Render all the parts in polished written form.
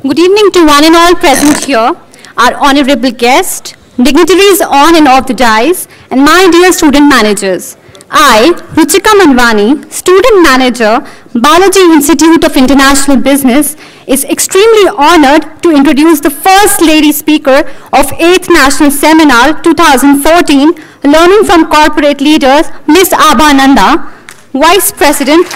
Good evening to one and all present here, our honorable guests, dignitaries on and off the dais, and my dear student managers. I, Ruchika Manwani, student manager, Balaji Institute of International Business, is extremely honored to introduce the first lady speaker of 8th National Seminar 2014, Learning from Corporate Leaders, Ms. Aabha Nanda, Vice President,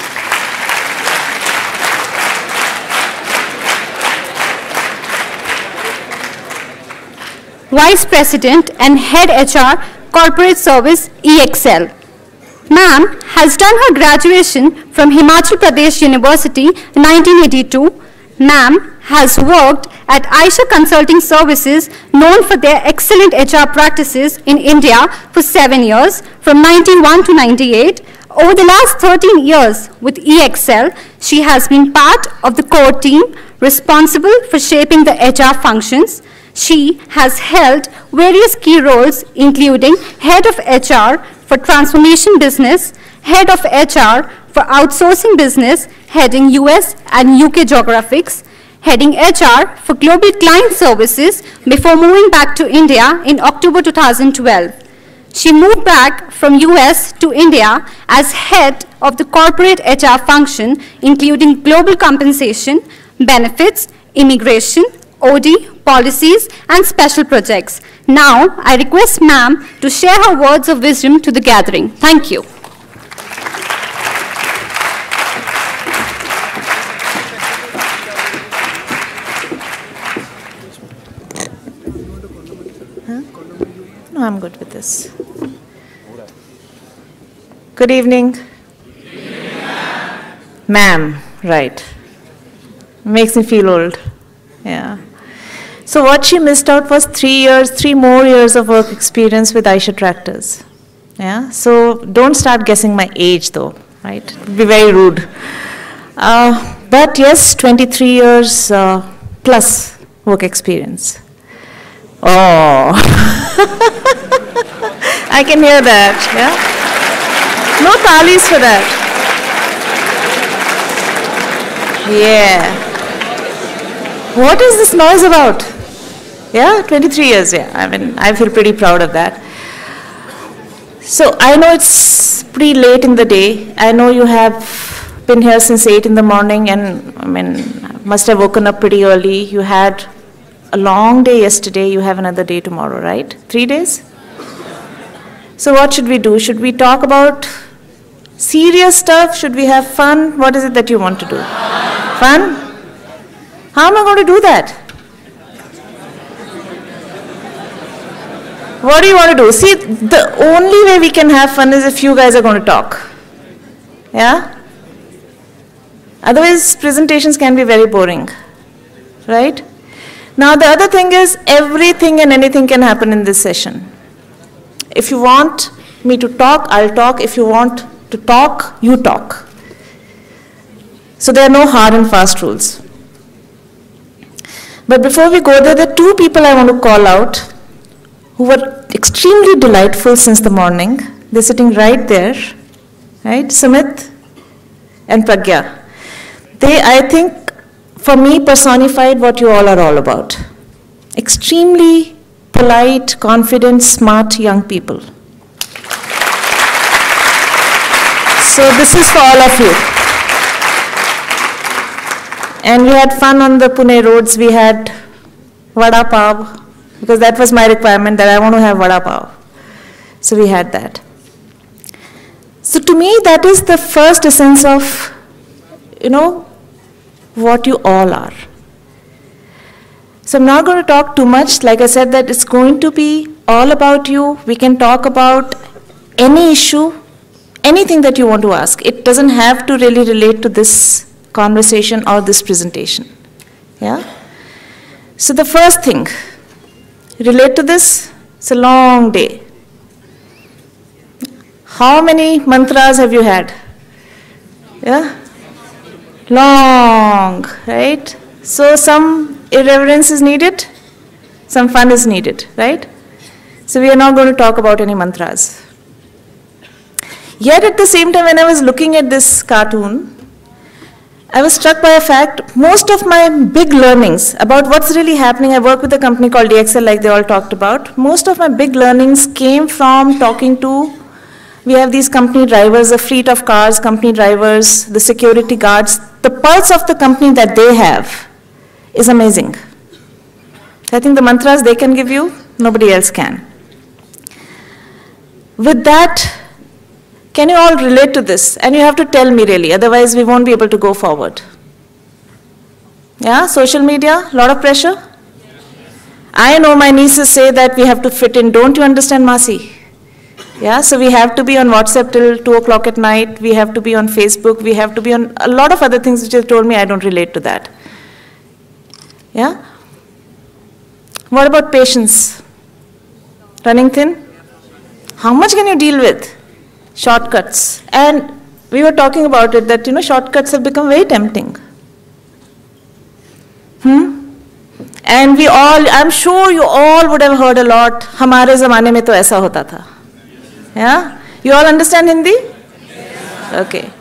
Vice President and Head HR, Corporate Service, EXL. Ma'am has done her graduation from Himachal Pradesh University in 1982. Ma'am has worked at Aisha Consulting Services, known for their excellent HR practices in India for 7 years, from 91 to 98. Over the last 13 years with EXL, she has been part of the core team responsible for shaping the HR functions. She has held various key roles, including Head of HR for Transformation Business, Head of HR for Outsourcing Business, heading US and UK Geographics, heading HR for Global Client Services before moving back to India in October 2012. She moved back from US to India as head of the corporate HR function, including global compensation, benefits, immigration, OD, policies, and special projects. Now, I request ma'am to share her words of wisdom to the gathering. Thank you. No, I'm good with this. Good evening. Ma'am, right. Makes me feel old. Yeah. So what she missed out was 3 more years of work experience with Aisha Tractors. Yeah. So don't start guessing my age though, right? It would be very rude. But yes, 23 years plus work experience. Oh, I can hear that, yeah? No talis for that. Yeah. What is this noise about? Yeah, 23 years, yeah. I mean, I feel pretty proud of that. So I know it's pretty late in the day. I know you have been here since 8 in the morning and I mean, must have woken up pretty early. You had a long day yesterday. You have another day tomorrow, right? 3 days? So what should we do? Should we talk about serious stuff? Should we have fun? What is it that you want to do? Fun? How am I going to do that? What do you want to do? See, the only way we can have fun is if you guys are going to talk. Yeah? Otherwise, presentations can be very boring. Right? Now, the other thing is, everything and anything can happen in this session. If you want me to talk, I'll talk. If you want to talk, you talk. So there are no hard and fast rules. But before we go there, there are 2 people I want to call out who were extremely delightful since the morning. They're sitting right there, right? Sumit and Pragya. They, I think, for me, personified what you all are all about. Extremely polite, confident, smart young people. So this is for all of you. And we had fun on the Pune roads. We had vada pav, because that was my requirement, that I want to have vada pav. So we had that. So to me, that is the first essence of, you know, what you all are. So I'm not going to talk too much. Like I said, that it's going to be all about you. We can talk about any issue, anything that you want to ask. It doesn't have to really relate to this conversation or this presentation. Yeah? So the first thing, relate to this, it's a long day. How many mantras have you had? Yeah? Long, right? So some irreverence is needed, some fun is needed, right? So we are not going to talk about any mantras. Yet at the same time, when I was looking at this cartoon, I was struck by a fact, most of my big learnings about what's really happening, I work with a company called EXL like they all talked about, most of my big learnings came from talking to, we have these company drivers, a fleet of cars, company drivers, the security guards, the pulse of the company that they have is amazing. I think the mantras they can give you, nobody else can. With that, can you all relate to this? And you have to tell me really, otherwise we won't be able to go forward. Yeah, social media, a lot of pressure? I know my nieces say that we have to fit in. Don't you understand, Masi? Yeah, so we have to be on WhatsApp till 2 o'clock at night. We have to be on Facebook. We have to be on a lot of other things which have told me I don't relate to that. Yeah? What about patience? Running thin? How much can you deal with? Shortcuts. And we were talking about it that, shortcuts have become very tempting. And we all, I'm sure you all would have heard a lot, हमारे ज़माने में तो ऐसा होता था. Yeah? You all understand Hindi? Okay.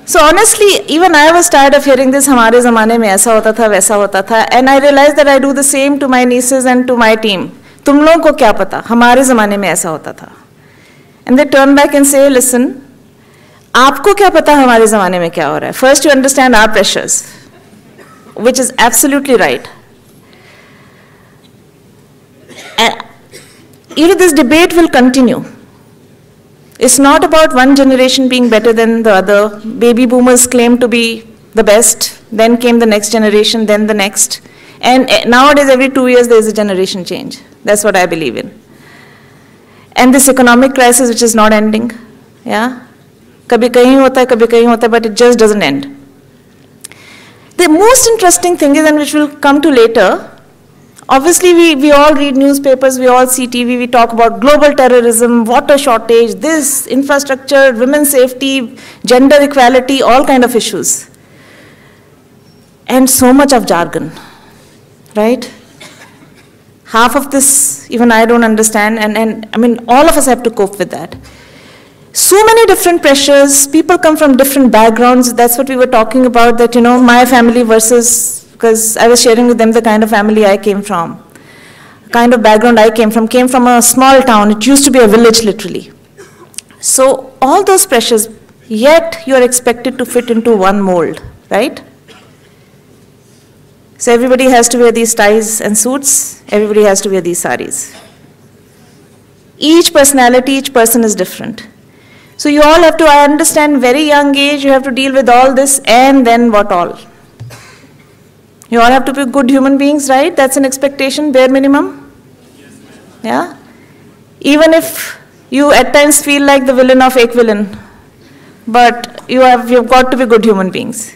So honestly, even I was tired of hearing this, हमारे ज़माने में ऐसा होता था, वैसा होता था. And I realized that I do the same to my nieces and to my team. तुम लोगों को क्या पता, हमारे ज़माने में ऐसा होता था. And they turn back and say, listen, आपको क्या पता हमारे ज़माने में क्या हो रहा है? First you understand our pressures, which is absolutely right. And this debate will continue. It's not about one generation being better than the other. Baby boomers claim to be the best, then came the next generation, then the next. And nowadays every 2 years there is a generation change. That's what I believe in. And this economic crisis which is not ending, yeah? Kabhi kahin hota hai, but it just doesn't end. The most interesting thing is, and which we'll come to later, obviously we all read newspapers, we all see TV, we talk about global terrorism, water shortage, this, infrastructure, women's safety, gender equality, all kind of issues. And so much of jargon, right? Half of this, even I don't understand, and I mean, all of us have to cope with that. So many different pressures, people come from different backgrounds, that's what we were talking about, that, my family versus, because I was sharing with them the kind of family I came from, kind of background I came from a small town, it used to be a village literally. So all those pressures, yet you are expected to fit into one mold, right? So everybody has to wear these ties and suits, everybody has to wear these saris. Each personality, each person is different. So you all have to, I understand, very young age, you have to deal with all this, and then what all? You all have to be good human beings, right? That's an expectation, bare minimum. Yeah? Even if you at times feel like the villain of Ek Villain, but you've got to be good human beings.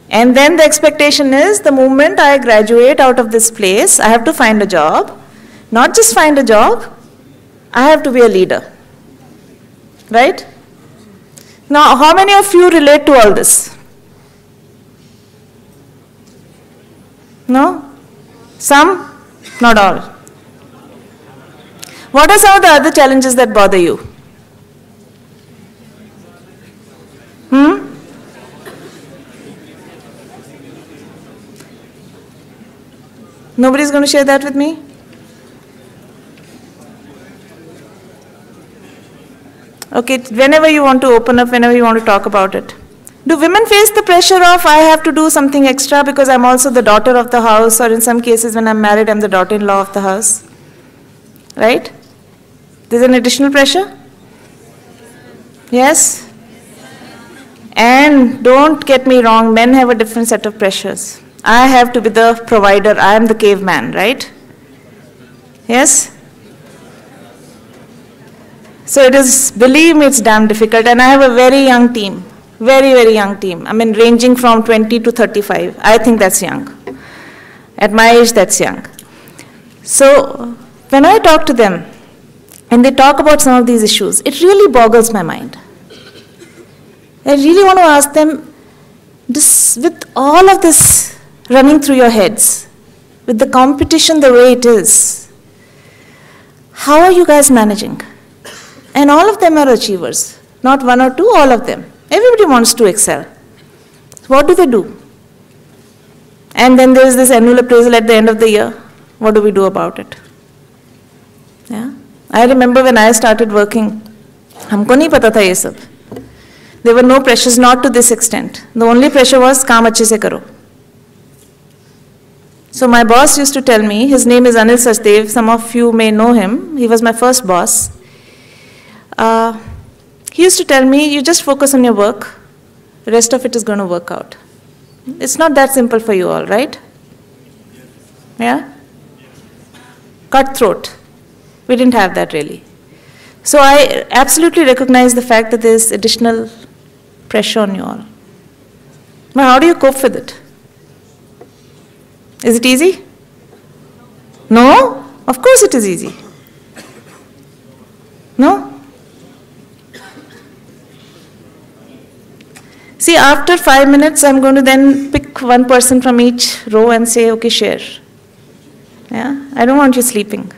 And then the expectation is, the moment I graduate out of this place, I have to find a job. Not just find a job, I have to be a leader. Right? Now, how many of you relate to all this? No? Some? Not all. What are some of the other challenges that bother you? Nobody's going to share that with me? Okay, whenever you want to open up, whenever you want to talk about it. Do women face the pressure of, I have to do something extra because I'm also the daughter of the house, or in some cases when I'm married, I'm the daughter-in-law of the house? Right? There's an additional pressure? Yes? And don't get me wrong, men have a different set of pressures. I have to be the provider, I am the caveman, right? Yes? So it is, believe me, it's damn difficult, and I have a very young team, very, very young team. I mean, ranging from 20 to 35. I think that's young. At my age, that's young. So when I talk to them, and they talk about some of these issues, it really boggles my mind. I really want to ask them, this, with all of this running through your heads, with the competition the way it is, how are you guys managing? And all of them are achievers, not one or two, all of them. Everybody wants to excel. So what do they do? And then there is this annual appraisal at the end of the year. What do we do about it? Yeah? I remember when I started working, हमको नहीं पता था ये सब. There were no pressures, not to this extent. The only pressure was काम अच्छे से करो. So my boss used to tell me, his name is Anil Sachdev, some of you may know him, he was my first boss. He used to tell me, you just focus on your work, the rest of it is going to work out. It's not that simple for you all, right? Yeah? Cutthroat. We didn't have that really. So I absolutely recognize the fact that there's additional pressure on you all. But how do you cope with it? Is it easy? No? Of course it is easy. No? See, after 5 minutes, I'm going to then pick one person from each row and say, okay, share. Yeah? I don't want you sleeping.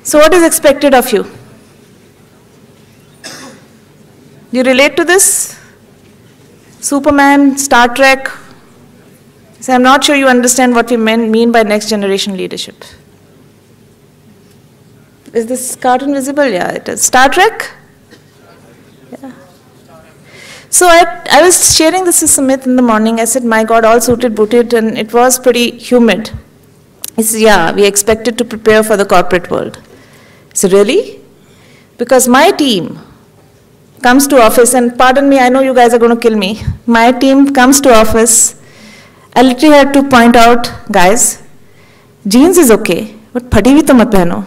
So what is expected of you? You relate to this? Superman, Star Trek? So I'm not sure you understand what we mean by next generation leadership. Is this cartoon visible? Yeah, it is. Star Trek? Yeah. So I was sharing this with Sumit in the morning. I said, my God, all suited, booted, and it was pretty humid. He said, yeah, we expected to prepare for the corporate world. I said, really? Because my team comes to office, and pardon me, I know you guys are going to kill me. My team comes to office. I literally had to point out, guys, jeans is okay, but phati bhi to mat pehno.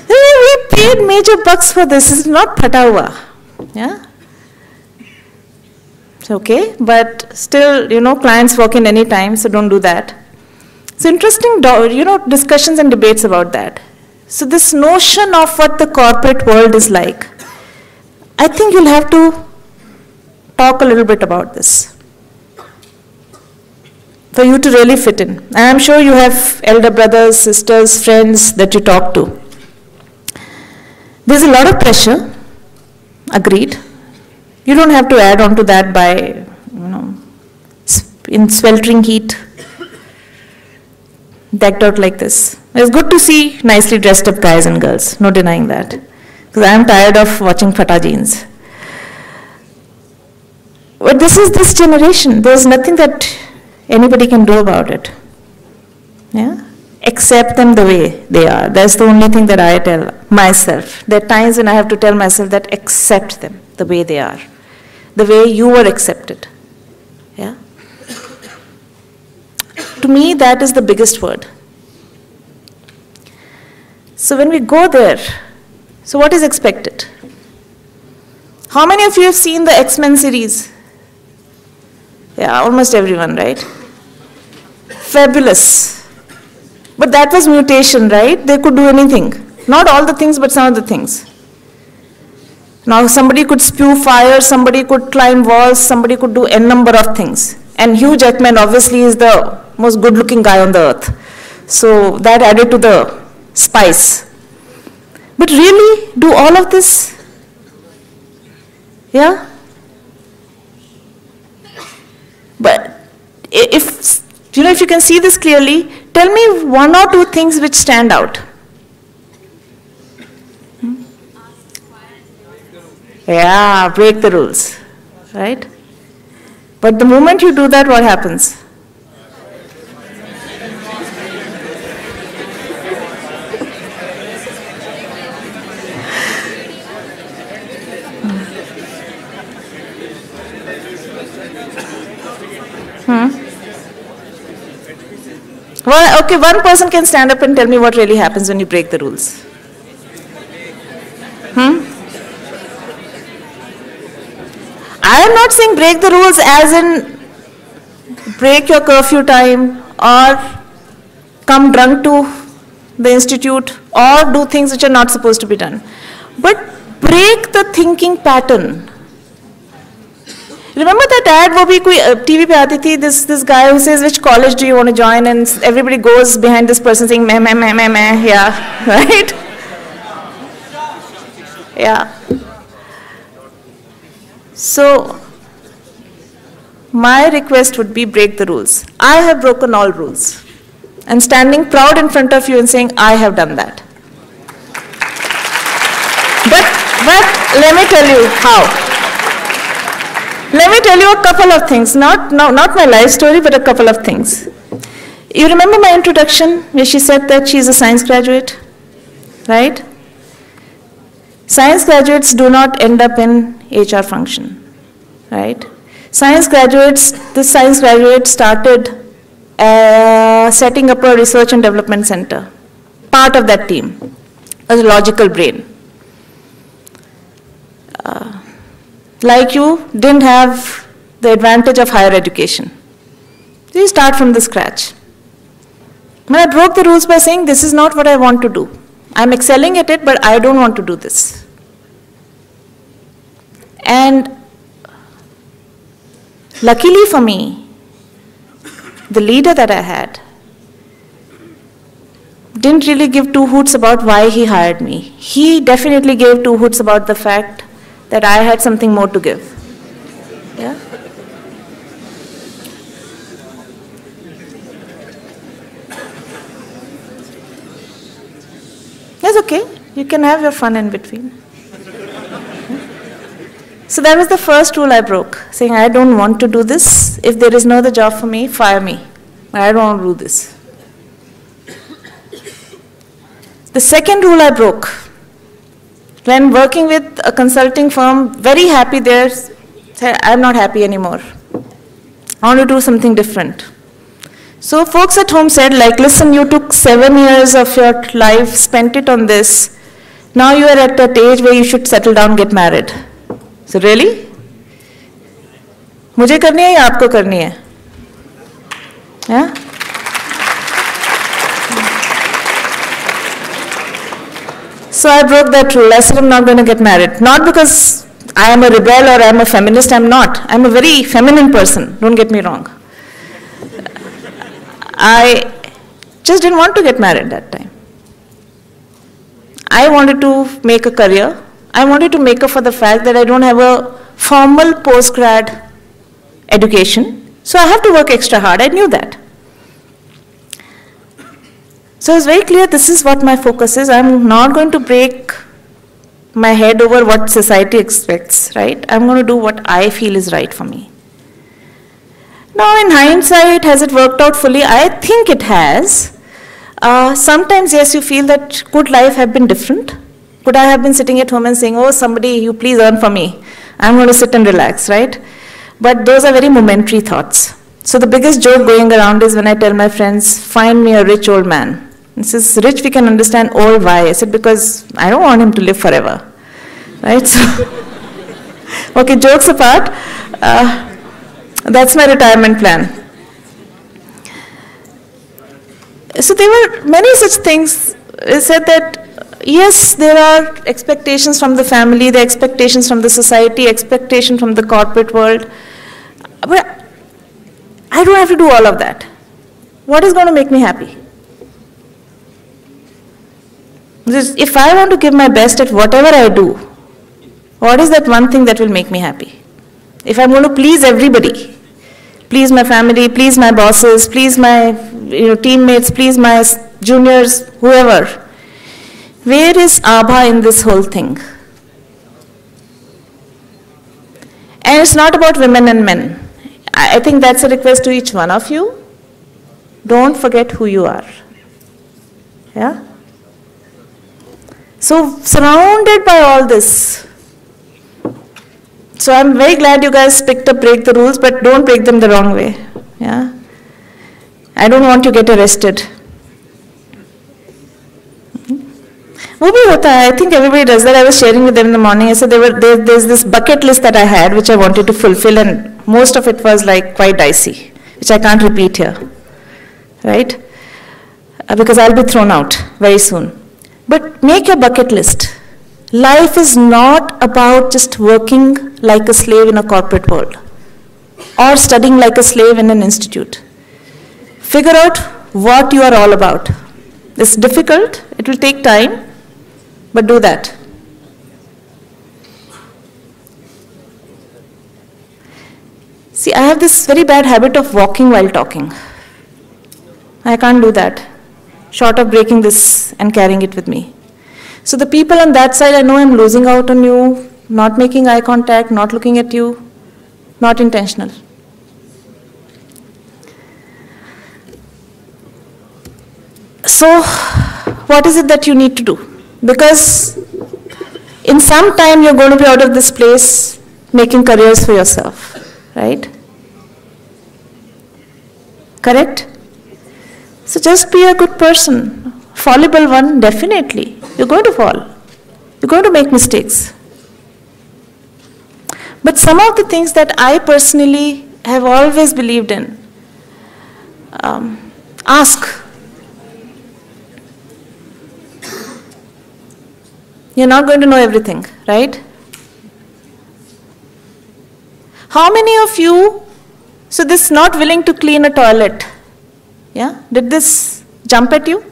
We paid major bucks for this. It's not phata hua. Yeah? It's okay, but still, clients walk in any time, so don't do that. So interesting, discussions and debates about that. So this notion of what the corporate world is like, I think you'll have to talk a little bit about this for you to really fit in. And I'm sure you have elder brothers, sisters, friends that you talk to. There's a lot of pressure, agreed. You don't have to add on to that by, in sweltering heat, decked out like this. It's good to see nicely dressed up guys and girls, no denying that. Because I'm tired of watching phata jeans. But this is this generation. There's nothing that anybody can do about it. Yeah? Accept them the way they are. That's the only thing that I tell myself. There are times when I have to tell myself that accept them the way they are. The way you were accepted. Yeah? To me, that is the biggest word. So when we go there, so what is expected? How many of you have seen the X-Men series? Yeah, almost everyone, right? Fabulous. But that was mutation, right? They could do anything. Not all the things, but some of the things. Now somebody could spew fire, somebody could climb walls, somebody could do n number of things. And Hugh Jackman obviously is the most good-looking guy on the earth. So that added to the spice. But really, do all of this? Yeah? But if you can see this clearly, tell me one or two things which stand out. Yeah, break the rules, right? But the moment you do that, what happens? Well, okay, one person can stand up and tell me what really happens when you break the rules. I am not saying break the rules as in break your curfew time or come drunk to the institute or do things which are not supposed to be done. But break the thinking pattern. Remember that ad wo bhi koi TV pe aati thi, this guy who says which college do you want to join, and everybody goes behind this person saying meh, yeah, right? Yeah. So, my request would be break the rules. I have broken all rules. And standing proud in front of you and saying, I have done that. But let me tell you how. Let me tell you a couple of things, not my life story, but a couple of things. You remember my introduction where she said that she is a science graduate, right? Science graduates do not end up in HR function, right? The science graduate started setting up a research and development center. Part of that team was a logical brain. Like you, didn't have the advantage of higher education. So you start from the scratch. When I broke the rules by saying, this is not what I want to do. I'm excelling at it, but I don't want to do this. And luckily for me, the leader that I had didn't really give two hoots about why he hired me. He definitely gave two hoots about the fact that I had something more to give. Yeah? That's okay. You can have your fun in between. So that was the first rule I broke, saying I don't want to do this. If there is no other job for me, fire me. I don't want to do this. The second rule I broke, when working with a consulting firm, very happy there, said, I'm not happy anymore. I want to do something different. So folks at home said, like, listen, you took 7 years of your life, spent it on this. Now you are at that age where you should settle down, get married. So really? मुझे करनी है या आपको करनी है? Yeah? So I broke that rule. I said I'm not going to get married. Not because I am a rebel or I am a feminist. I'm not. I'm a very feminine person. Don't get me wrong. I just didn't want to get married that time. I wanted to make a career. I wanted to make up for the fact that I don't have a formal post-grad education. So I have to work extra hard. I knew that. So it's very clear this is what my focus is. I'm not going to break my head over what society expects, right? I'm going to do what I feel is right for me. Now, in hindsight, has it worked out fully? I think it has. Sometimes, yes, you feel that could life have been different? Could I have been sitting at home and saying, oh, somebody, you please earn for me. I'm going to sit and relax, right? But those are very momentary thoughts. So the biggest joke going around is when I tell my friends, find me a rich old man. He says, rich we can understand, old why? I said, because I don't want him to live forever, right? So, okay, jokes apart, that's my retirement plan. So there were many such things. I said that, yes, there are expectations from the family, the expectations from the society, expectations from the corporate world, but I don't have to do all of that. What is going to make me happy? If I want to give my best at whatever I do, what is that one thing that will make me happy? If I'm going to please everybody, please my family, please my bosses, please my teammates, please my juniors, whoever, where is Aabha in this whole thing? And it's not about women and men. I think that's a request to each one of you. Don't forget who you are. Yeah? So, surrounded by all this. So, I'm very glad you guys picked up break the rules, but don't break them the wrong way. Yeah? I don't want to get arrested. I think everybody does that. I was sharing with them in the morning. I said there's this bucket list that I had which I wanted to fulfill, and most of it was like quite dicey, which I can't repeat here, right? Because I'll be thrown out very soon. But make your bucket list. Life is not about just working like a slave in a corporate world or studying like a slave in an institute. Figure out what you are all about. It's difficult. It will take time. But do that. See, I have this very bad habit of walking while talking. I can't do that, short of breaking this and carrying it with me. So the people on that side, I know I'm losing out on you, not making eye contact, not looking at you, not intentional. So, what is it that you need to do? Because in some time you're going to be out of this place making careers for yourself, right? Correct? So just be a good person. Fallible one, definitely. You're going to fall. You're going to make mistakes. But some of the things that I personally have always believed in, ask. You're not going to know everything, right? How many of you, so this not willing to clean a toilet, yeah? Did this jump at you?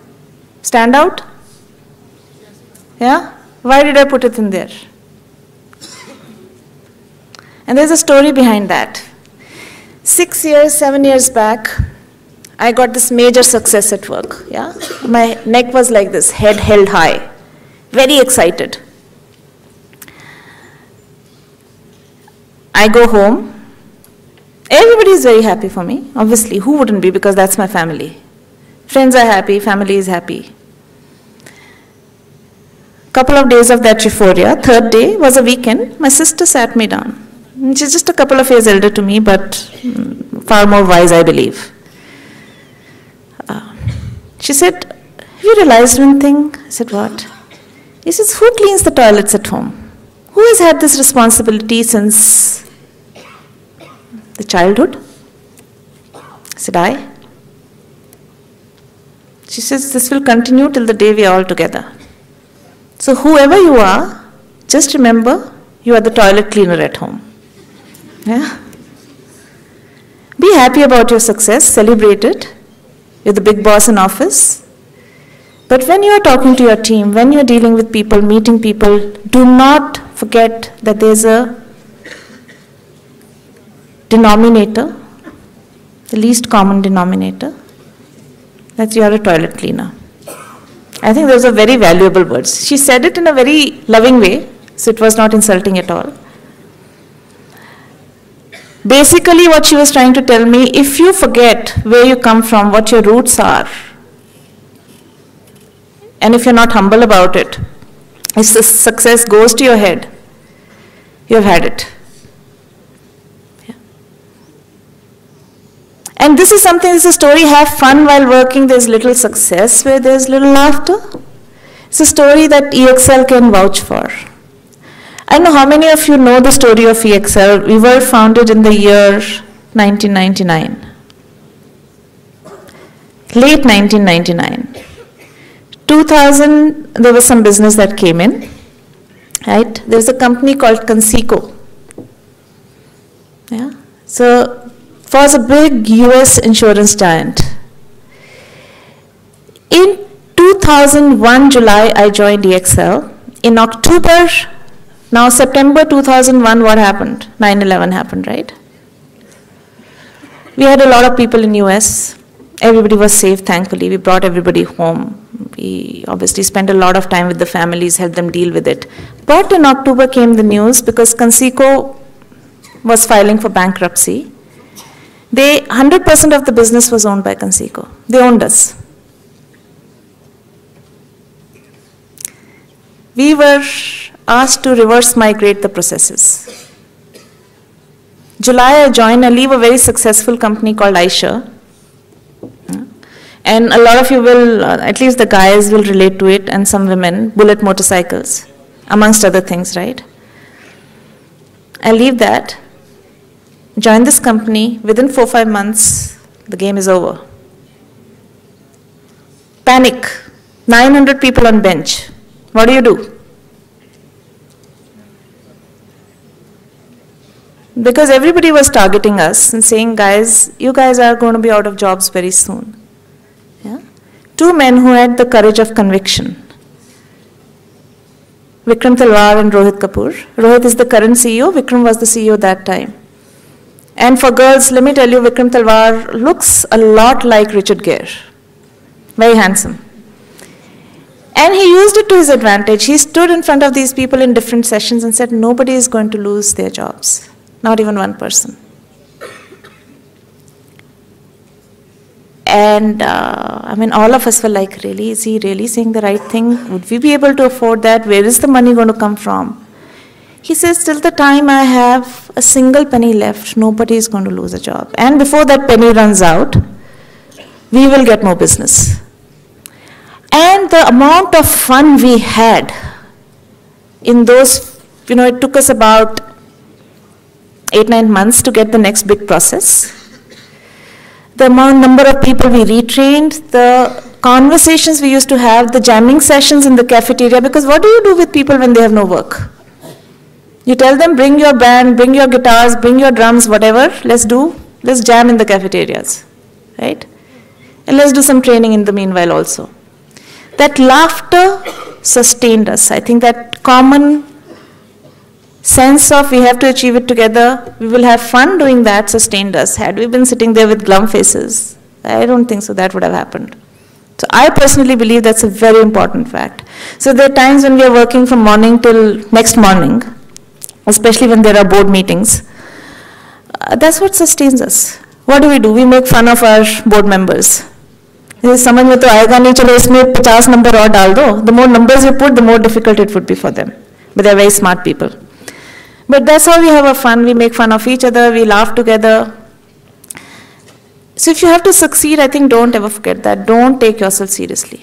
Stand out? Yeah? Why did I put it in there? And there's a story behind that. 6 years, 7 years back, I got this major success at work, yeah? My neck was like this, head held high. Very excited. I go home. Everybody is very happy for me. Obviously, who wouldn't be, because that's my family. Friends are happy, family is happy. Couple of days of that euphoria, third day was a weekend, my sister sat me down. She's just a couple of years elder to me, but far more wise, I believe. She said, have you realized one thing? I said, what? He says, who cleans the toilets at home? Who has had this responsibility since the childhood? I said, I. She says, this will continue till the day we are all together. So whoever you are, just remember, you are the toilet cleaner at home. Yeah? Be happy about your success, celebrate it. You're the big boss in office. But when you are talking to your team, when you're dealing with people, meeting people, do not forget that there's a denominator, the least common denominator, that you are a toilet cleaner. I think those are very valuable words. She said it in a very loving way, so it was not insulting at all. Basically, what she was trying to tell me, if you forget where you come from, what your roots are, and if you're not humble about it, if the success goes to your head, you have had it. Yeah. And this is something, this is a story, have fun while working, there's little success where there's little laughter. It's a story that EXL can vouch for. I don't know how many of you know the story of EXL. We were founded in the year 1999. Late 1999. 2000, there was some business that came in, right? There's a company called Conseco. Yeah? So, it was a big US insurance giant. In 2001, July, I joined EXL. In October, now September 2001, what happened? 9/11 happened, right? We had a lot of people in US. Everybody was safe, thankfully. We brought everybody home. We obviously spent a lot of time with the families, helped them deal with it. But in October came the news, because Conseco was filing for bankruptcy. 100% of the business was owned by Conseco. They owned us. We were asked to reverse migrate the processes. July I joined, I leave a very successful company called Aisha. And a lot of you will, at least the guys will relate to it, and some women, Bullet motorcycles, amongst other things, right? I leave that, join this company, within 4-5 months, the game is over. Panic, 900 people on bench. What do? Because everybody was targeting us and saying, guys, you guys are going to be out of jobs very soon. Yeah? Two men who had the courage of conviction. Vikram Talwar and Rohit Kapoor. Rohit is the current CEO, Vikram was the CEO that time. And for girls, let me tell you, Vikram Talwar looks a lot like Richard Gere. Very handsome. And he used it to his advantage. He stood in front of these people in different sessions and said, nobody is going to lose their jobs. Not even one person. And I mean, all of us were like, really? Is he really saying the right thing? Would we be able to afford that? Where is the money going to come from? He says, till the time I have a single penny left, nobody is going to lose a job. And before that penny runs out, we will get more business. And the amount of fun we had in those, it took us about 8-9 months to get the next big process. The number of people we retrained, the conversations we used to have, the jamming sessions in the cafeteria, because what do you do with people when they have no work? You tell them, bring your band, bring your guitars, bring your drums, whatever, let's jam in the cafeterias, right? And let's do some training in the meanwhile also. That laughter sustained us. I think that common sense of we have to achieve it together, we will have fun doing that sustained us. Had we been sitting there with glum faces, I don't think so that would have happened. So I personally believe that's a very important fact. So there are times when we are working from morning till next morning, especially when there are board meetings. That's what sustains us. What do? We make fun of our board members. समझ में तो आएगा नहीं, चलो इसमें 50 number और डाल दो. The more numbers you put, the more difficult it would be for them. But they're very smart people. But that's how we have a fun. We make fun of each other. We laugh together. So if you have to succeed, I think don't ever forget that. Don't take yourself seriously.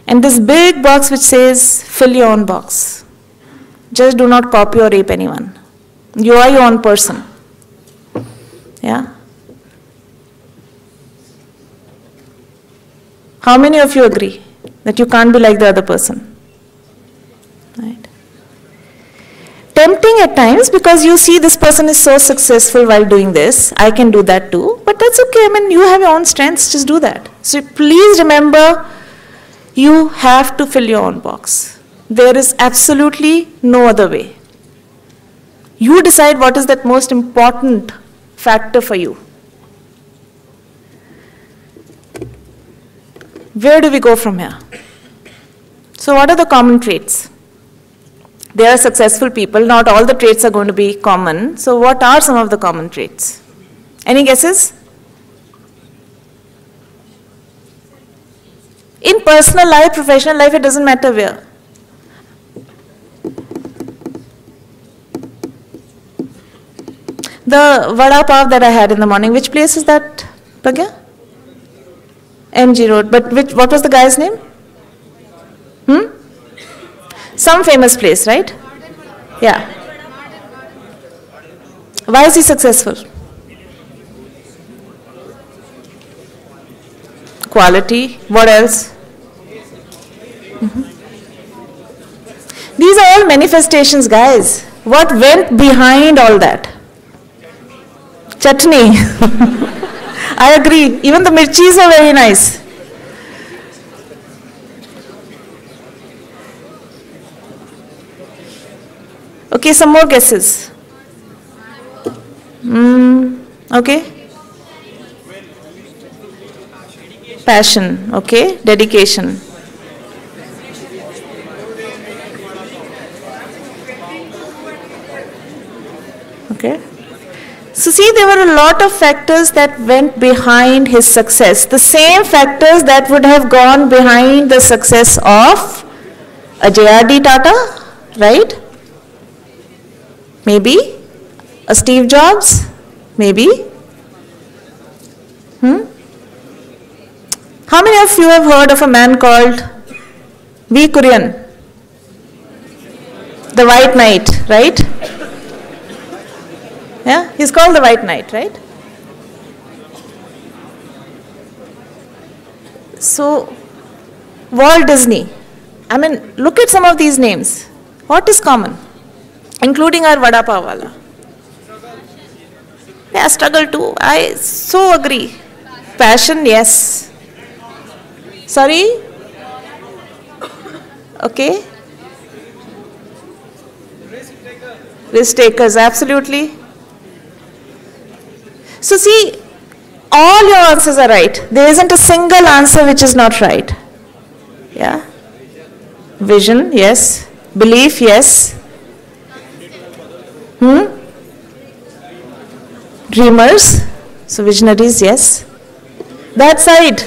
And this big box which says, fill your own box. Just do not copy or ape anyone. You are your own person. Yeah? How many of you agree that you can't be like the other person? Right? Tempting at times because you see this person is so successful while doing this, I can do that too, but that's okay. I mean, you have your own strengths, just do that. So please remember, you have to fill your own box. There is absolutely no other way. You decide what is that most important factor for you. Where do we go from here? So what are the common traits? There are successful people. Not all the traits are going to be common. So what are some of the common traits? Any guesses? In personal life, professional life, it doesn't matter where. The vada pav that I had in the morning, which place is that, Pragya? MG Road. But what was the guy's name? Some famous place, right? Yeah. Why is he successful? Quality. What else? These are all manifestations, guys. What went behind all that? Chutney. I agree. Even the mirchis are very nice. Okay, some more guesses. Okay. Passion. Okay. Dedication. Okay. So see, there were a lot of factors that went behind his success. The same factors that would have gone behind the success of a J.R.D. Tata, right? Maybe a Steve Jobs, maybe. How many of you have heard of a man called V. Kurian? The White Knight, right? Yeah, he's called the White Knight, right? So, Walt Disney. I mean, look at some of these names. What is common? Including our vada pav wala. Yeah, struggle too. I so agree. Passion, yes. Sorry? Okay. Risk takers, absolutely. So see, all your answers are right. There isn't a single answer which is not right. Yeah? Vision, yes. Belief, yes. Dreamers, so visionaries, yes. That side.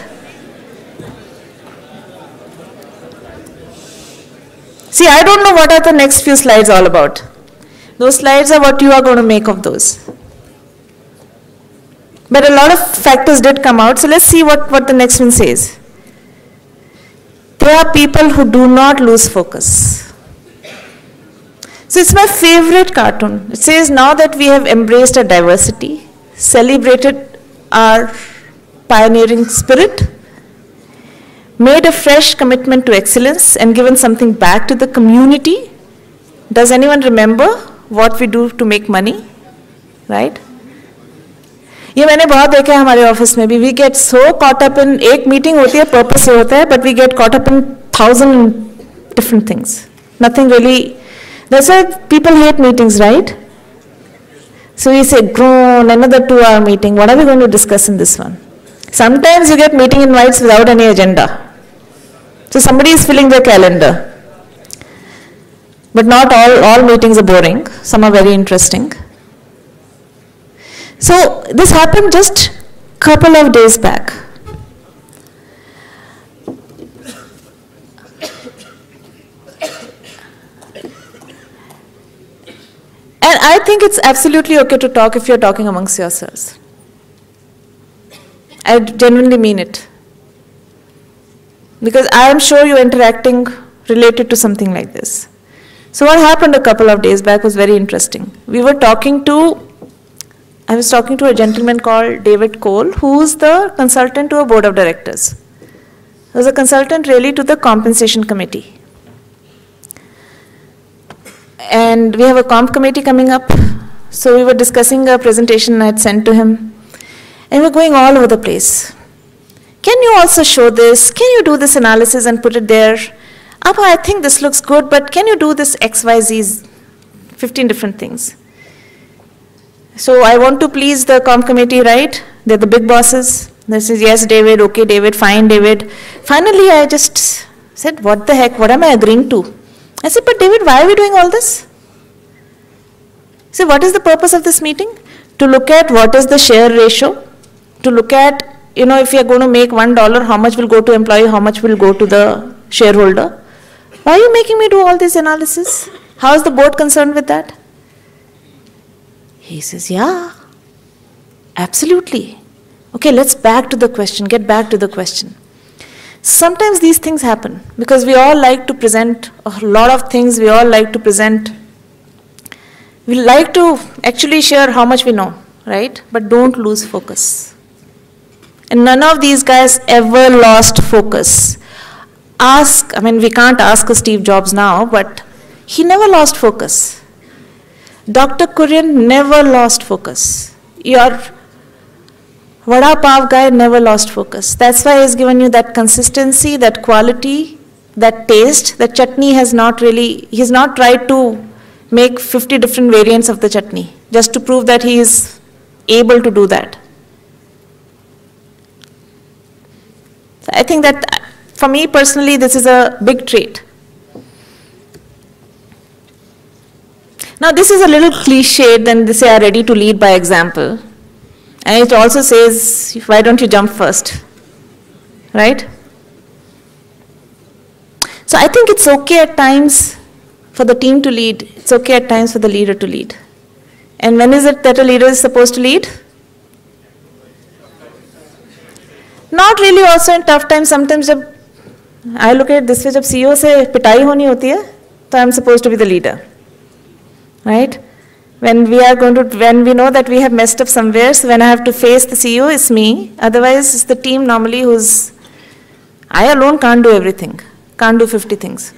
See, I don't know what are the next few slides all about. Those slides are what you are going to make of those. But a lot of factors did come out, so let's see what the next one says. There are people who do not lose focus. So it's my favorite cartoon. It says, now that we have embraced our diversity, celebrated our pioneering spirit, made a fresh commitment to excellence, and given something back to the community. Does anyone remember what we do to make money? Right? ये मैंने बहुत देखा है हमारे office में भी. We get so caught up in, एक meeting होती है, purpose ये होता है, but we get caught up in 1,000 different things. Nothing really. That's why people hate meetings, right? So we say, grown, another 2-hour meeting. What are we going to discuss in this one? Sometimes you get meeting invites without any agenda. So somebody is filling their calendar. But not all meetings are boring. Some are very interesting. So this happened just a couple of days back. And I think it's absolutely okay to talk if you're talking amongst yourselves. I genuinely mean it. Because I am sure you're interacting related to something like this. So what happened a couple of days back was very interesting. I was talking to a gentleman called David Cole, who's the consultant to a board of directors. He was a consultant really to the compensation committee. And we have a comp committee coming up. So we were discussing a presentation I had sent to him. And we're going all over the place. Can you also show this? Can you do this analysis and put it there? Aabha, I think this looks good, but can you do this XYZ, 15 different things? So I want to please the comp committee, right? They're the big bosses. They says, yes, David, okay, David, fine, David. Finally, I just said, what the heck, what am I agreeing to? I said, but David, why are we doing all this? So what is the purpose of this meeting? To look at what is the share ratio, to look at, if you're going to make $1, how much will go to employee, how much will go to the shareholder. Why are you making me do all this analysis? How is the board concerned with that? He says, yeah, absolutely. Okay, let's get back to the question. Sometimes these things happen because we all like to present a lot of things, we like to actually share how much we know, right? But don't lose focus. And none of these guys ever lost focus. We can't ask Steve Jobs now, but he never lost focus. Dr. Kurian never lost focus. Your Vada Pav guy never lost focus. That's why he's given you that consistency, that quality, that taste. The chutney he's not tried to make 50 different variants of the chutney just to prove that he is able to do that. I think that for me personally, this is a big trait. Now this is a little cliched, then they say are ready to lead by example. And it also says, why don't you jump first, right? So I think it's okay at times for the team to lead. It's okay at times for the leader to lead. And when is it that a leader is supposed to lead? Not really also in tough times. Sometimes I look at it this way, जब CEO से पिटाई होनी होती है, तो I'm supposed to be the leader, right? When we know that we have messed up somewhere, so when I have to face the CEO, it's me. Otherwise, it's the team normally I alone can't do everything, can't do 50 things.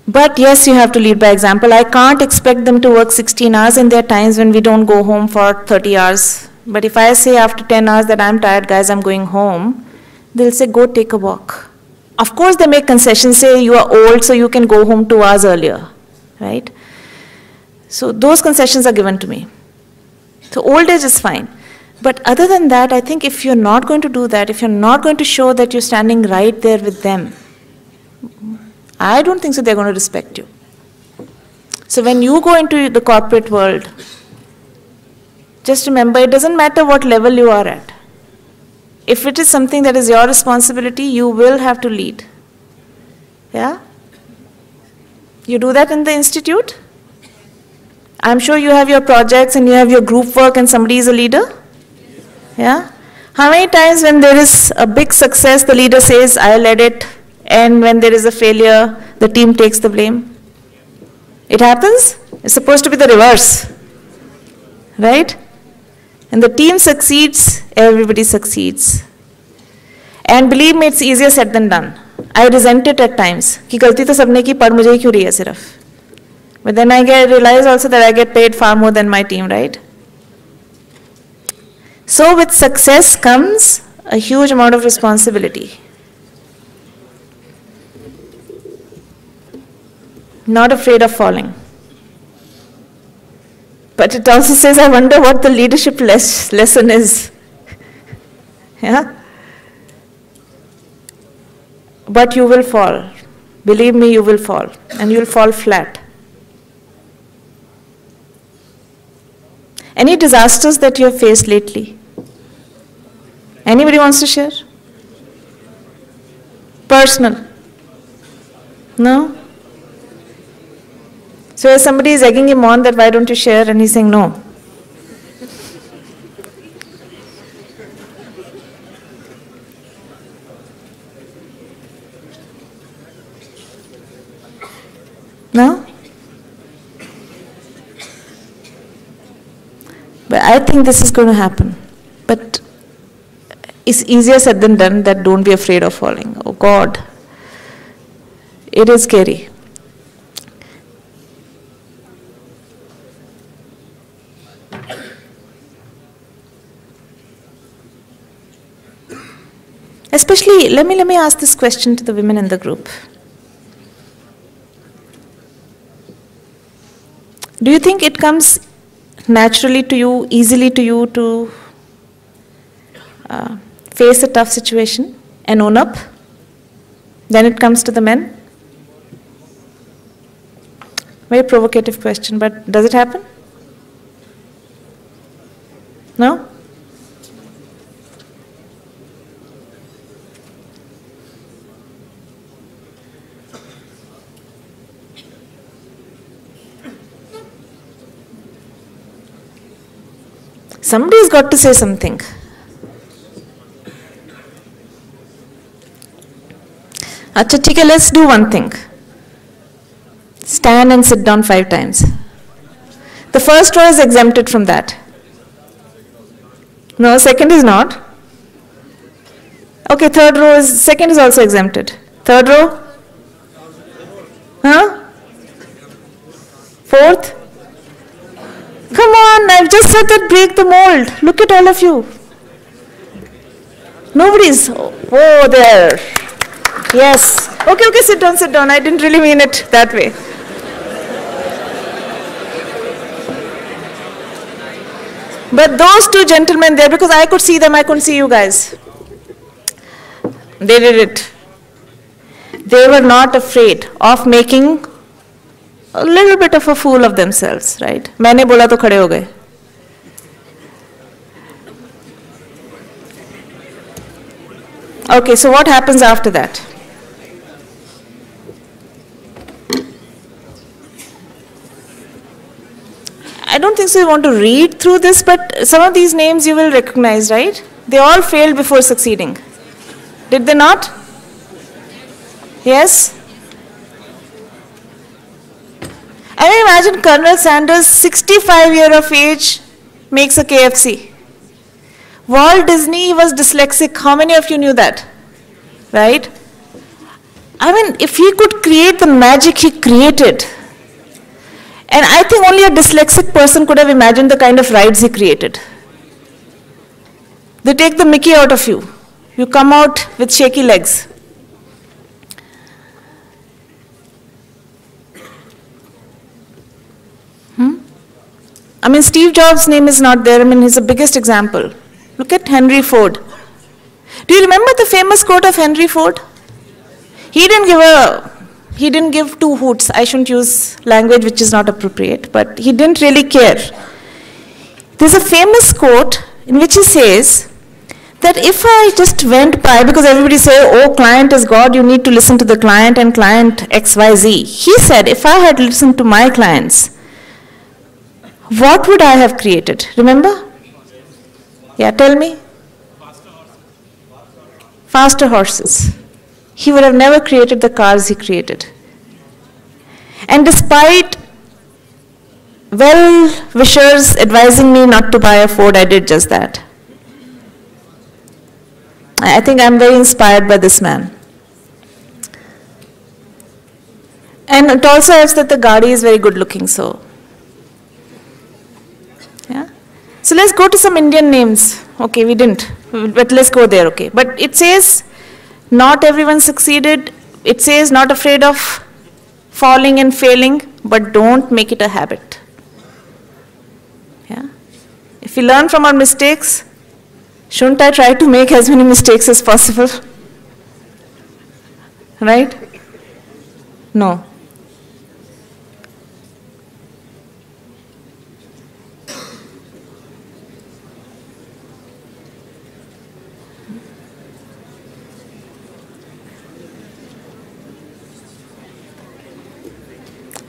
But yes, you have to lead by example. I can't expect them to work 16 hours, and there are times when we don't go home for 30 hours. But if I say after 10 hours that I'm tired, guys, I'm going home, they'll say, go take a walk. Of course, they make concessions, say you are old, so you can go home 2 hours earlier, right? So those concessions are given to me. So old age is fine. But other than that, I think if you're not going to do that, if you're not going to show that you're standing right there with them, I don't think so they're going to respect you. So when you go into the corporate world, just remember, it doesn't matter what level you are at. If it is something that is your responsibility, you will have to lead. Yeah? You do that in the institute? I'm sure you have your projects and you have your group work and somebody is a leader? Yeah? How many times when there is a big success, the leader says, I led it, and when there is a failure, the team takes the blame? It happens? It's supposed to be the reverse. Right? And the team succeeds, everybody succeeds. And believe me, it's easier said than done. I resent it at times. कि गलती तो सबने की, पर मुझे ही क्यों रही है सिर्फ? But then I realize also that I get paid far more than my team, right? So with success comes a huge amount of responsibility. Not afraid of falling. But it also says, I wonder what the leadership lesson is. Yeah? But you will fall. Believe me, you will fall. And you will fall flat. Any disasters that you have faced lately? Anybody wants to share? Personal? No? So if somebody is egging him on that why don't you share, and he's saying no. No? But I think this is going to happen. But it's easier said than done that don't be afraid of falling. Oh God. It is scary. Especially, let me ask this question to the women in the group. Do you think it comes naturally to you, easily to you to face a tough situation and own up? Then it comes to the men? Very provocative question, but does it happen? No? Somebody's got to say something. Acha, theek hai, let's do one thing. Stand and sit down 5 times. The first row is exempted from that. No, second is not. Okay, third row is, second is also exempted. Third row? Huh? Fourth? Come on, I've just said that break the mold. Look at all of you. Nobody's, oh, there. Yes. Okay, sit down. I didn't really mean it that way. But those 2 gentlemen there, because I could see them, I couldn't see you guys. They did it. They were not afraid of making a little bit of a fool of themselves, right? मैंने बोला तो खड़े हो गए. Okay, so what happens after that? I don't think so you want to read through this, but some of these names you will recognize, right? They all failed before succeeding. Did they not? Yes? I mean, imagine Colonel Sanders, 65 years of age, makes a KFC. Walt Disney was dyslexic. How many of you knew that? Right? I mean, if he could create the magic he created, and I think only a dyslexic person could have imagined the kind of rides he created. They take the Mickey out of you. You come out with shaky legs. I mean, Steve Jobs' name is not there. I mean, he's the biggest example. Look at Henry Ford. Do you remember the famous quote of Henry Ford? He didn't give two hoots. I shouldn't use language which is not appropriate, but he didn't really care. There's a famous quote in which he says that if I just went by, because everybody say, oh, client is God, you need to listen to the client and client XYZ. He said, if I had listened to my clients, what would I have created? Remember? Yeah, tell me. Faster horses. He would have never created the cars he created. And despite well-wishers advising me not to buy a Ford, I did just that. I think I'm very inspired by this man. And it also helps that the Gadi is very good looking, so. Yeah. So let's go to some Indian names. Okay, we didn't, but let's go there, okay. But it says, not everyone succeeded. It says, not afraid of falling and failing, but don't make it a habit. Yeah. If we learn from our mistakes, shouldn't I try to make as many mistakes as possible? Right? No.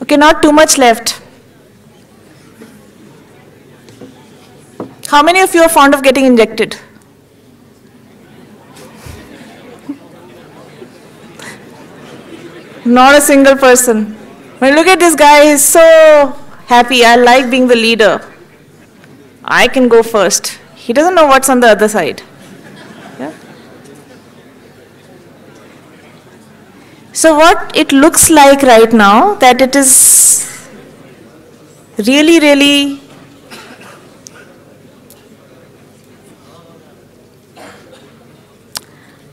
Okay, not too much left. How many of you are fond of getting injected? Not a single person. When look at this guy, he's so happy. I like being the leader. I can go first. He doesn't know what's on the other side. Yeah? So what it looks like right now, that it is really, really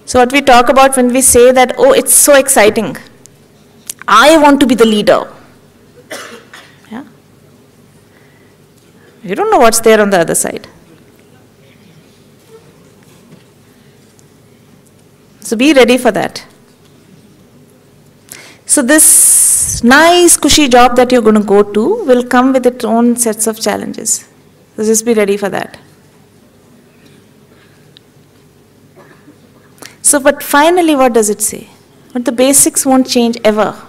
so what we talk about when we say that, oh, it's so exciting. I want to be the leader. Yeah? You don't know what's there on the other side. So be ready for that. So this nice, cushy job that you're going to go to will come with its own sets of challenges. So just be ready for that. So, but finally, what does it say? But the basics won't change ever.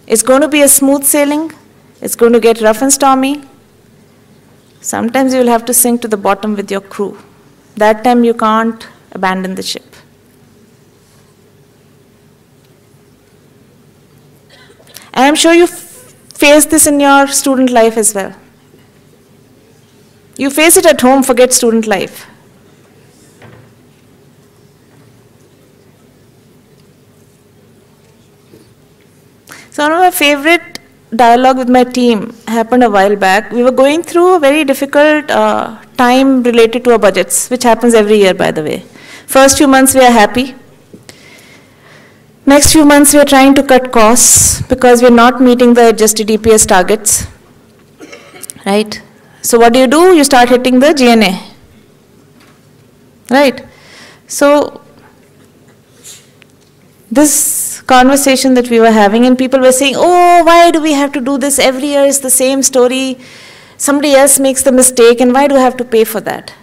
It's going to be a smooth sailing. It's going to get rough and stormy. Sometimes you'll have to sink to the bottom with your crew. That time you can't abandon the ship. And I'm sure you face this in your student life as well. You face it at home, forget student life. So one of my favorite dialogue with my team happened a while back. We were going through a very difficult time related to our budgets, which happens every year, by the way. First few months we are happy. Next few months we are trying to cut costs because we are not meeting the adjusted EPS targets. Right? So what do? You start hitting the GNA. Right? So this conversation that we were having, and people were saying, oh, why do we have to do this? Every year is the same story. Somebody else makes the mistake, and why do I have to pay for that?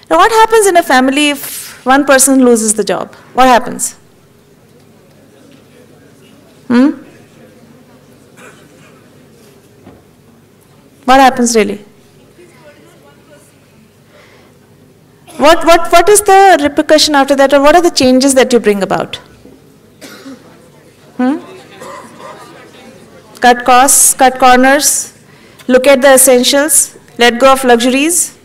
Now, what happens in a family if one person loses the job? What happens? What happens really? What is the repercussion after that, or what are the changes that you bring about? Cut costs, cut corners, look at the essentials, let go of luxuries.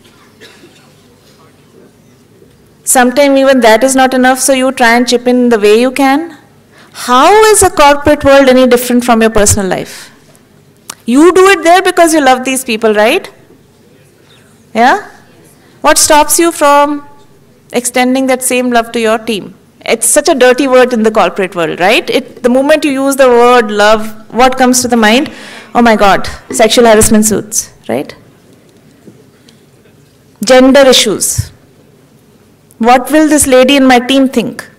Sometimes even that is not enough, so you try and chip in the way you can. How is a corporate world any different from your personal life? You do it there because you love these people, right? Yeah? What stops you from extending that same love to your team? It's such a dirty word in the corporate world, right? The moment you use the word love, what comes to the mind? Oh my God, sexual harassment suits, right? Gender issues. What will this lady in my team think?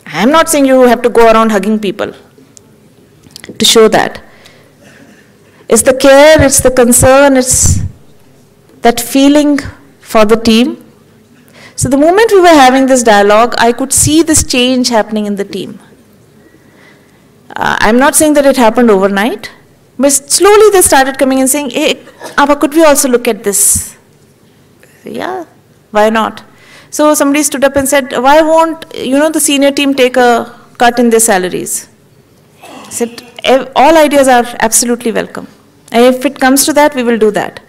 I'm not saying you have to go around hugging people to show that. It's the care, it's the concern, it's that feeling for the team. So the moment we were having this dialogue, I could see this change happening in the team. I'm not saying that it happened overnight, but slowly they started coming and saying, hey, Aabha, could we also look at this? Yeah, why not? So somebody stood up and said, why won't, the senior team take a cut in their salaries? I said, all ideas are absolutely welcome. And if it comes to that, we will do that.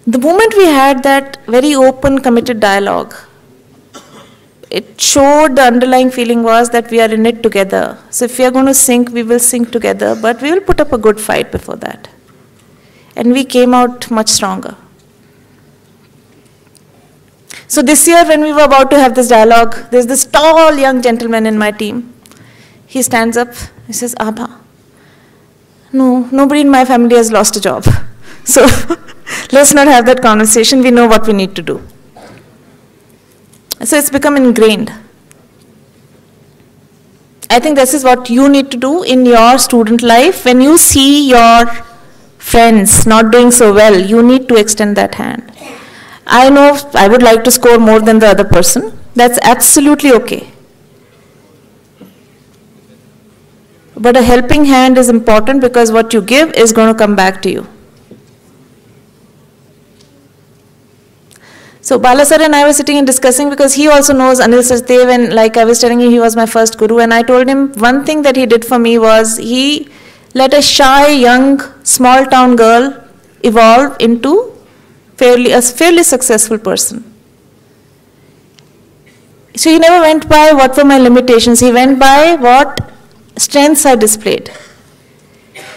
The moment we had that very open, committed dialogue, it showed the underlying feeling was that we are in it together. So if we are going to sink, we will sink together, but we will put up a good fight before that. And we came out much stronger. So this year when we were about to have this dialogue, there's this tall young gentleman in my team. He stands up, he says, Aabha, no, nobody in my family has lost a job. So let's not have that conversation, we know what we need to do. So it's become ingrained. I think this is what you need to do in your student life. When you see your friends not doing so well, you need to extend that hand. I know I would like to score more than the other person. That's absolutely okay. But a helping hand is important because what you give is going to come back to you. So Bala sir and I were sitting and discussing because he also knows Anil Sachdev, and like I was telling you, he was my first guru, and I told him one thing that he did for me was he let a shy, young, small town girl evolve into a fairly successful person. So he never went by what were my limitations, he went by what strengths I displayed.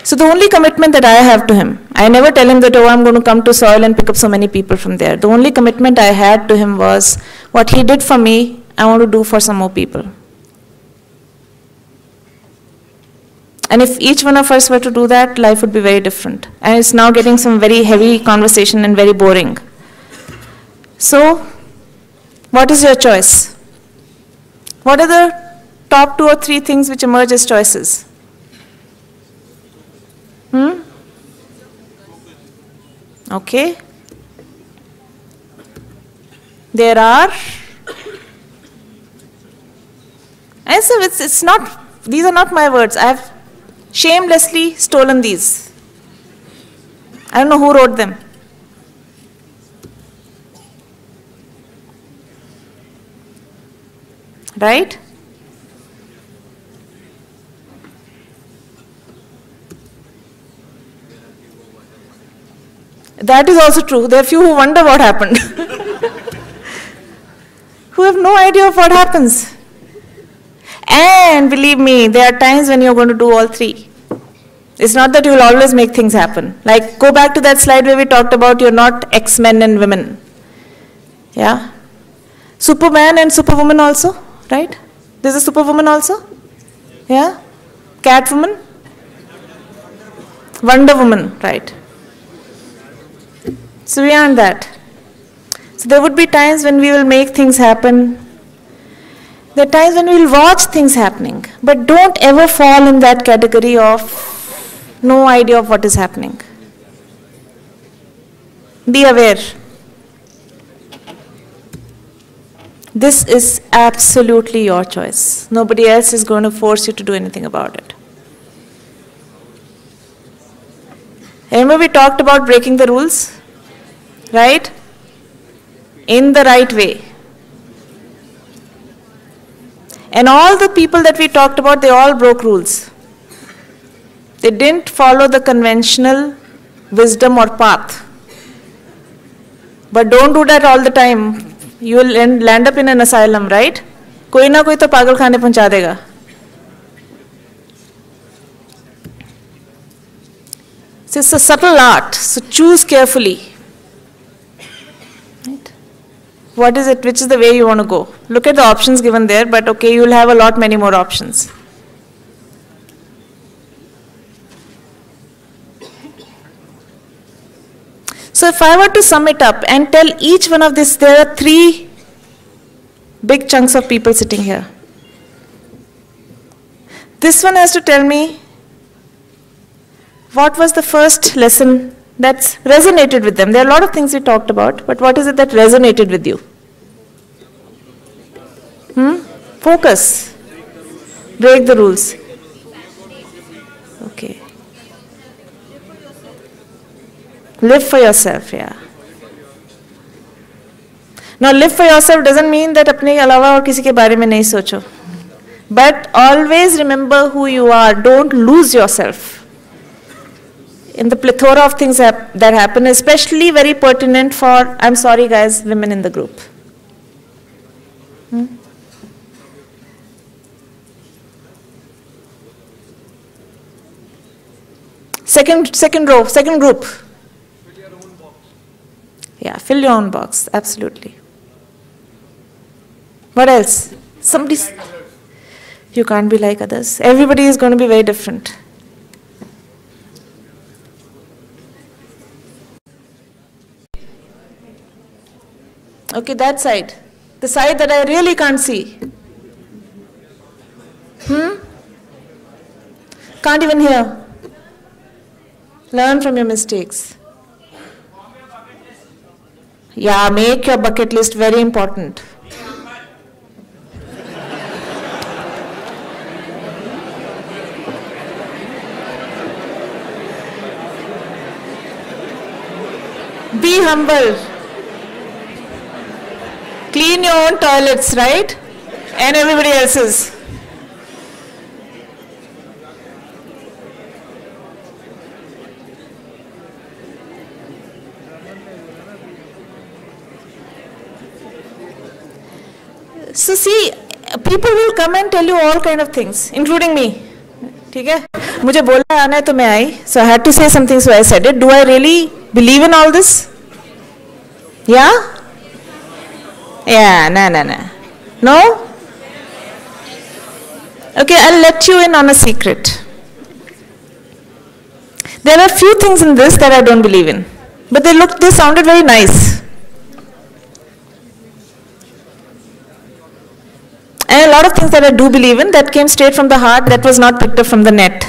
So the only commitment that I have to him, I never tell him that, oh, I'm going to come to soil and pick up so many people from there. The only commitment I had to him was what he did for me, I want to do for some more people. And if each one of us were to do that, life would be very different. And it's now getting some very heavy conversation and very boring. So, what is your choice? What are the top 2 or 3 things which emerge as choices? Okay. There are, and so it's not, these are not my words. I have shamelessly stolen these. I don't know who wrote them. Right? That is also true. There are few who wonder what happened. Who have no idea of what happens. And believe me, there are times when you're going to do all 3. It's not that you will always make things happen. Like, go back to that slide where we talked about you're not X-men and women. Yeah? Superman and Superwoman also, right? There's a Superwoman also? Yeah? Catwoman? Wonder Woman, right? So beyond that. So there would be times when we will make things happen. There are times when we will watch things happening. But don't ever fall in that category of no idea of what is happening. Be aware. This is absolutely your choice. Nobody else is going to force you to do anything about it. Remember we talked about breaking the rules? Right? In the right way. And all the people that we talked about, they all broke rules. They didn't follow the conventional wisdom or path. But don't do that all the time. You will land up in an asylum, right? कोई ना कोई तो पागल खाने पहुंचा देगा. So it's a subtle art. So choose carefully. Right? What is it? Which is the way you want to go? Look at the options given there, but okay, you will have a lot many more options. So if I were to sum it up and tell each one of this, there are 3 big chunks of people sitting here. This one has to tell me what was the first lesson that's resonated with them. There are a lot of things we talked about, but what is it that resonated with you? Focus. Break the rules. Okay. Live for yourself, yeah. Now, live for yourself doesn't mean that अपने अलावा और किसी के बारे में नहीं सोचो. But always remember who you are. Don't lose yourself. In the plethora of things that happen, especially very pertinent for, I'm sorry guys, women in the group. Second row, second group. Fill your own box. Yeah, fill your own box, absolutely. What else? You can't be like others. Everybody is going to be very different. Okay, that side. The side that I really can't see. Can't even hear. Learn from your mistakes. Yeah, make your bucket list very important. Be humble. Clean your own toilets, right? And everybody else's. So see, people will come and tell you all kind of things, including me. ठीक है? मुझे बोलना आना है तो मैं आई. So I had to say something, so I said it. Do I really believe in all this? Yeah? Yeah, no. No? Okay, I'll let you in on a secret. There are few things in this that I don't believe in. But they sounded very nice. And a lot of things that I do believe in that came straight from the heart, that was not picked up from the net.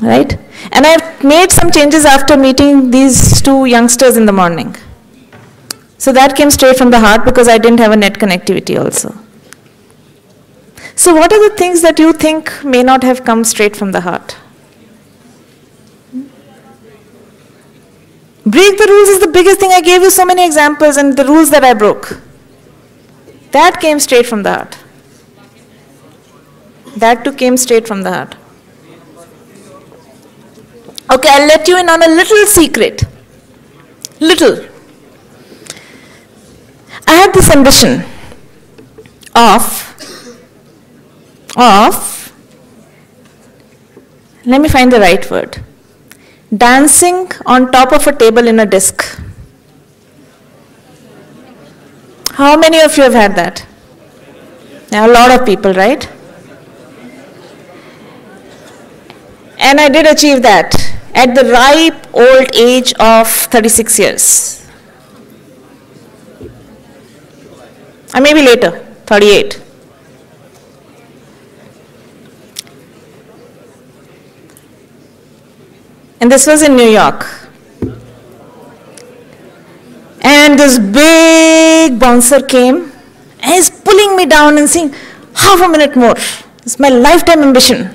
Right? And I've made some changes after meeting these 2 youngsters in the morning. So that came straight from the heart because I didn't have a net connectivity also. So what are the things that you think may not have come straight from the heart? Break the rules is the biggest thing. I gave you so many examples and the rules that I broke. That came straight from the heart. That too came straight from the heart. Okay, I'll let you in on a little secret. Little. I had this ambition of, let me find the right word, dancing on top of a table in a disc. How many of you have had that? Yeah, a lot of people, right? And I did achieve that at the ripe old age of 36 years. Or maybe later, 38. And this was in New York. And this big bouncer came and he's pulling me down and saying, half a minute more. It's my lifetime ambition.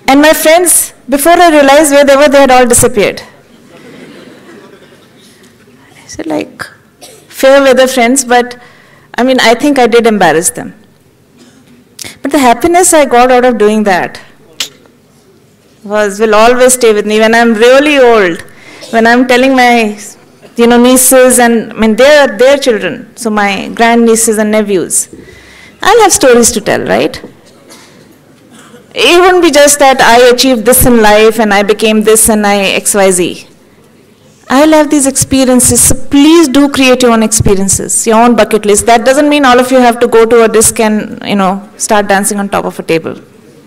And my friends, before I realized where they were, they had all disappeared. I said, like, fair weather friends, but I mean, I think I did embarrass them. But the happiness I got out of doing that will always stay with me. When I'm really old, when I'm telling my nieces, and I mean, they're their children, so my grandnieces and nephews, I'll have stories to tell, right? It wouldn't be just that I achieved this in life and I became this and I XYZ. I'll have these experiences, so please do create your own experiences, your own bucket list. That doesn't mean all of you have to go to a disc and, start dancing on top of a table.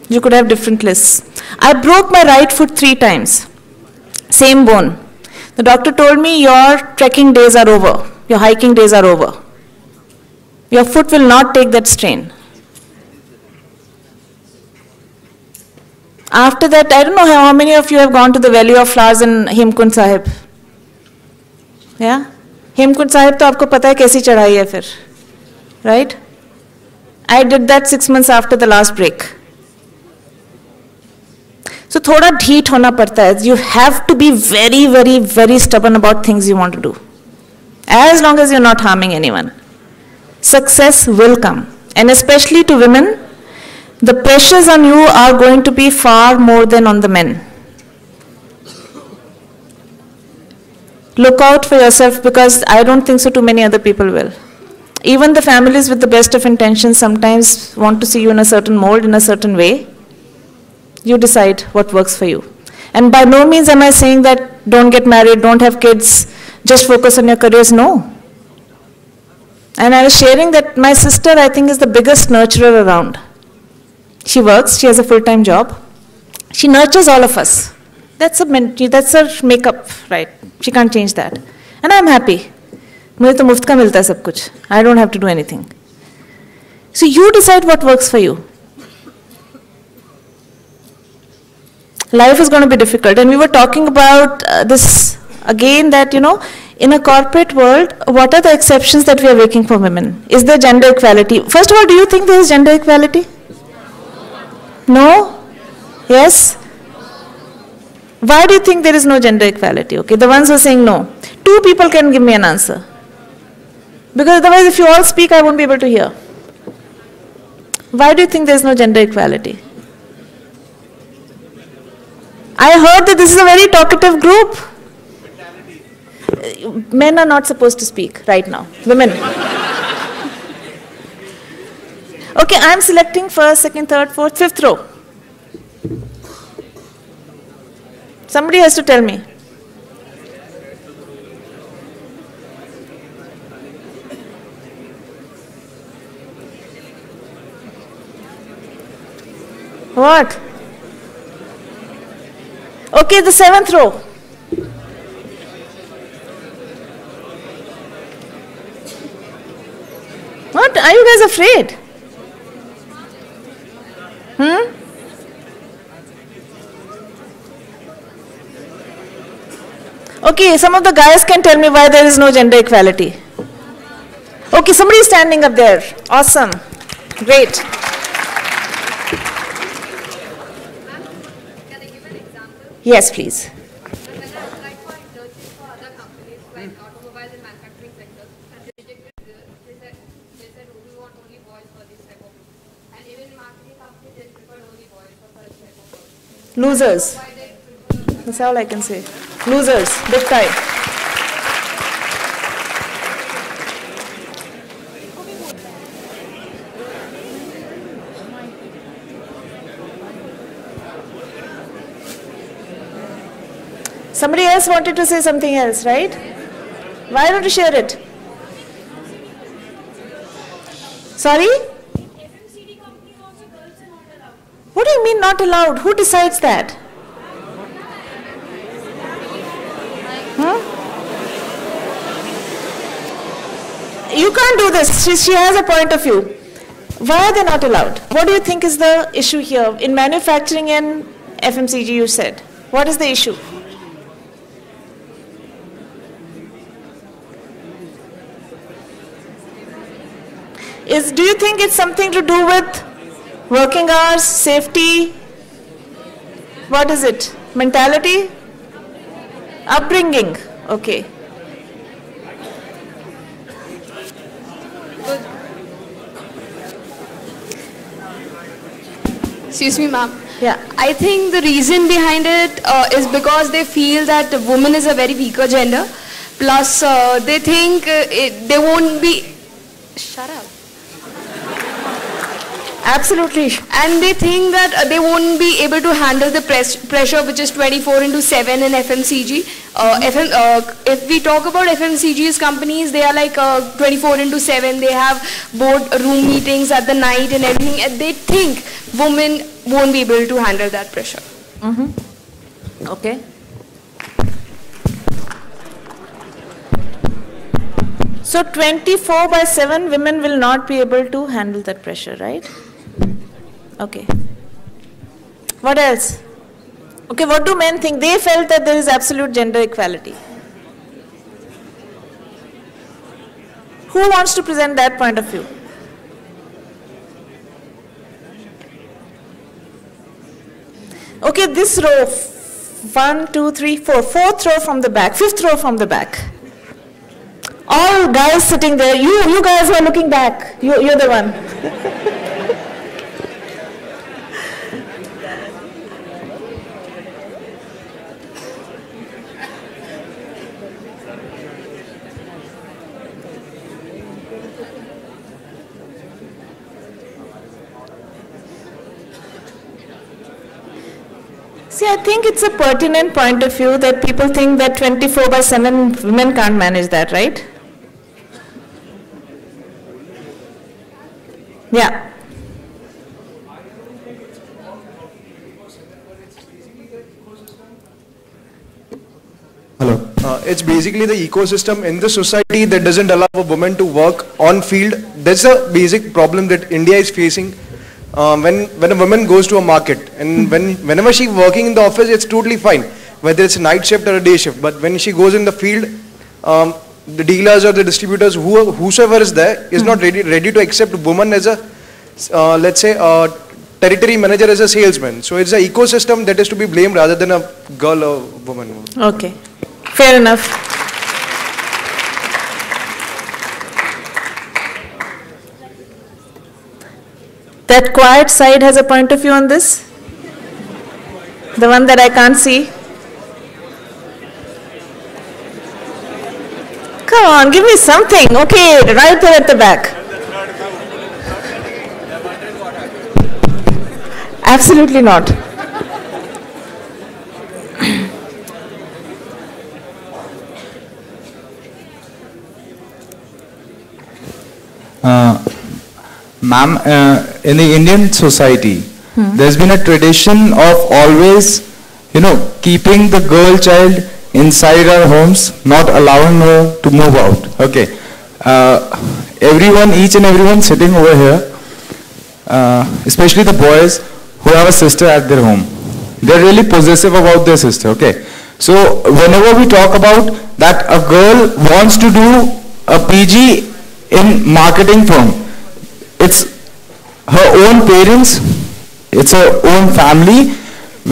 You could have different lists. I broke my right foot 3 times. Same bone. The doctor told me your trekking days are over, your hiking days are over. Your foot will not take that strain. After that, I don't know how many of you have gone to the Valley of Flowers in Hemkund Sahib. Yeah? Hemkund Sahib, to aapko pata hai kaisi chadhai hai fir. Right? I did that 6 months after the last break. So thoda dheet hona padta hai. You have to be very, very, very stubborn about things you want to do. As long as you're not harming anyone. Success will come. And especially to women, the pressures on you are going to be far more than on the men. Look out for yourself, because I don't think so too many other people will. Even the families with the best of intentions sometimes want to see you in a certain mold, in a certain way. You decide what works for you. And by no means am I saying that don't get married, don't have kids, just focus on your careers. No. And I was sharing that my sister, I think, is the biggest nurturer around. She works, she has a full-time job. She nurtures all of us. That's her makeup, right? She can't change that. And I'm happy. मुझे तो मुफ्त का मिलता है सब कुछ. I don't have to do anything. So you decide what works for you. Life is going to be difficult. And we were talking about this again, that, you know, in a corporate world, what are the exceptions that we are making for women? Is there gender equality? First of all, do you think there is gender equality? No? Yes? Why do you think there is no gender equality? Okay, the ones who are saying no. 2 people can give me an answer. Because otherwise, if you all speak, I won't be able to hear. Why do you think there is no gender equality? I heard that this is a very talkative group. Men are not supposed to speak right now. Women. Okay, I'm selecting first, second, third, fourth, fifth row. Somebody has to tell me. What? Okay, the 7th row. What? Are you guys afraid? Okay, some of the guys can tell me why there is no gender equality. Okay, somebody is standing up there. Awesome. Great. Can I give an example? Yes, please. When I applied for internships for other companies like automobile and manufacturing sectors and rejected there, they said, oh, we want only boys for this type of roles. And even marketing companies, they prefer only boys for such type of roles. Losers. Why they prefer That's all I can say. Losers. Big time. Somebody else wanted to say something else, right? Why don't you share it? Sorry? FMCG companies also girls are not allowed. What do you mean not allowed? Who decides that? You can't do this. She has a point of view. Why are they not allowed? What do you think is the issue here? In manufacturing and FMCG, you said. What is the issue? Do you think it's something to do with working hours, safety? What is it? Mentality? Upbringing. Okay. Excuse me, ma'am. Yeah. I think the reason behind it is because they feel that the woman is a very weaker gender. Plus, they think they won't be... Shut up. Absolutely. And they think that they won't be able to handle the pressure which is 24/7 in FMCG. If we talk about FMCG's companies, they are like 24/7. They have board room meetings at the night and everything. And they think women won't be able to handle that pressure. Okay. So 24/7 women will not be able to handle that pressure, right? Okay. What else? Okay, what do men think? They felt that there is absolute gender equality. Who wants to present that point of view? Okay, this row, 1, 2, 3, 4, fourth row from the back, fifth row from the back. All guys sitting there, you guys are looking back, you're the one. See, I think it's a pertinent point of view that people think that 24/7 women can't manage that, right? Yeah. Hello. It's basically the ecosystem in the society that doesn't allow a woman to work on field. That's a basic problem that India is facing. When a woman goes to a market and whenever she's working in the office, it's totally fine, whether it's a night shift or a day shift. But when she goes in the field, the dealers or the distributors, whosoever is there, is not ready to accept woman as a, let's say, a territory manager as a salesman. So it's an ecosystem that is to be blamed rather than a girl or woman. Okay, fair enough. That quiet side has a point of view on this? The one that I can't see? Come on, give me something. Okay, right there at the back. Absolutely not. Ma'am, in the Indian society, there's been a tradition of always, keeping the girl child inside our homes, not allowing her to move out. Okay. Each and everyone sitting over here, especially the boys who have a sister at their home, they're really possessive about their sister. Okay. So whenever we talk about that a girl wants to do a PG in marketing firm, it's her own parents, it's her own family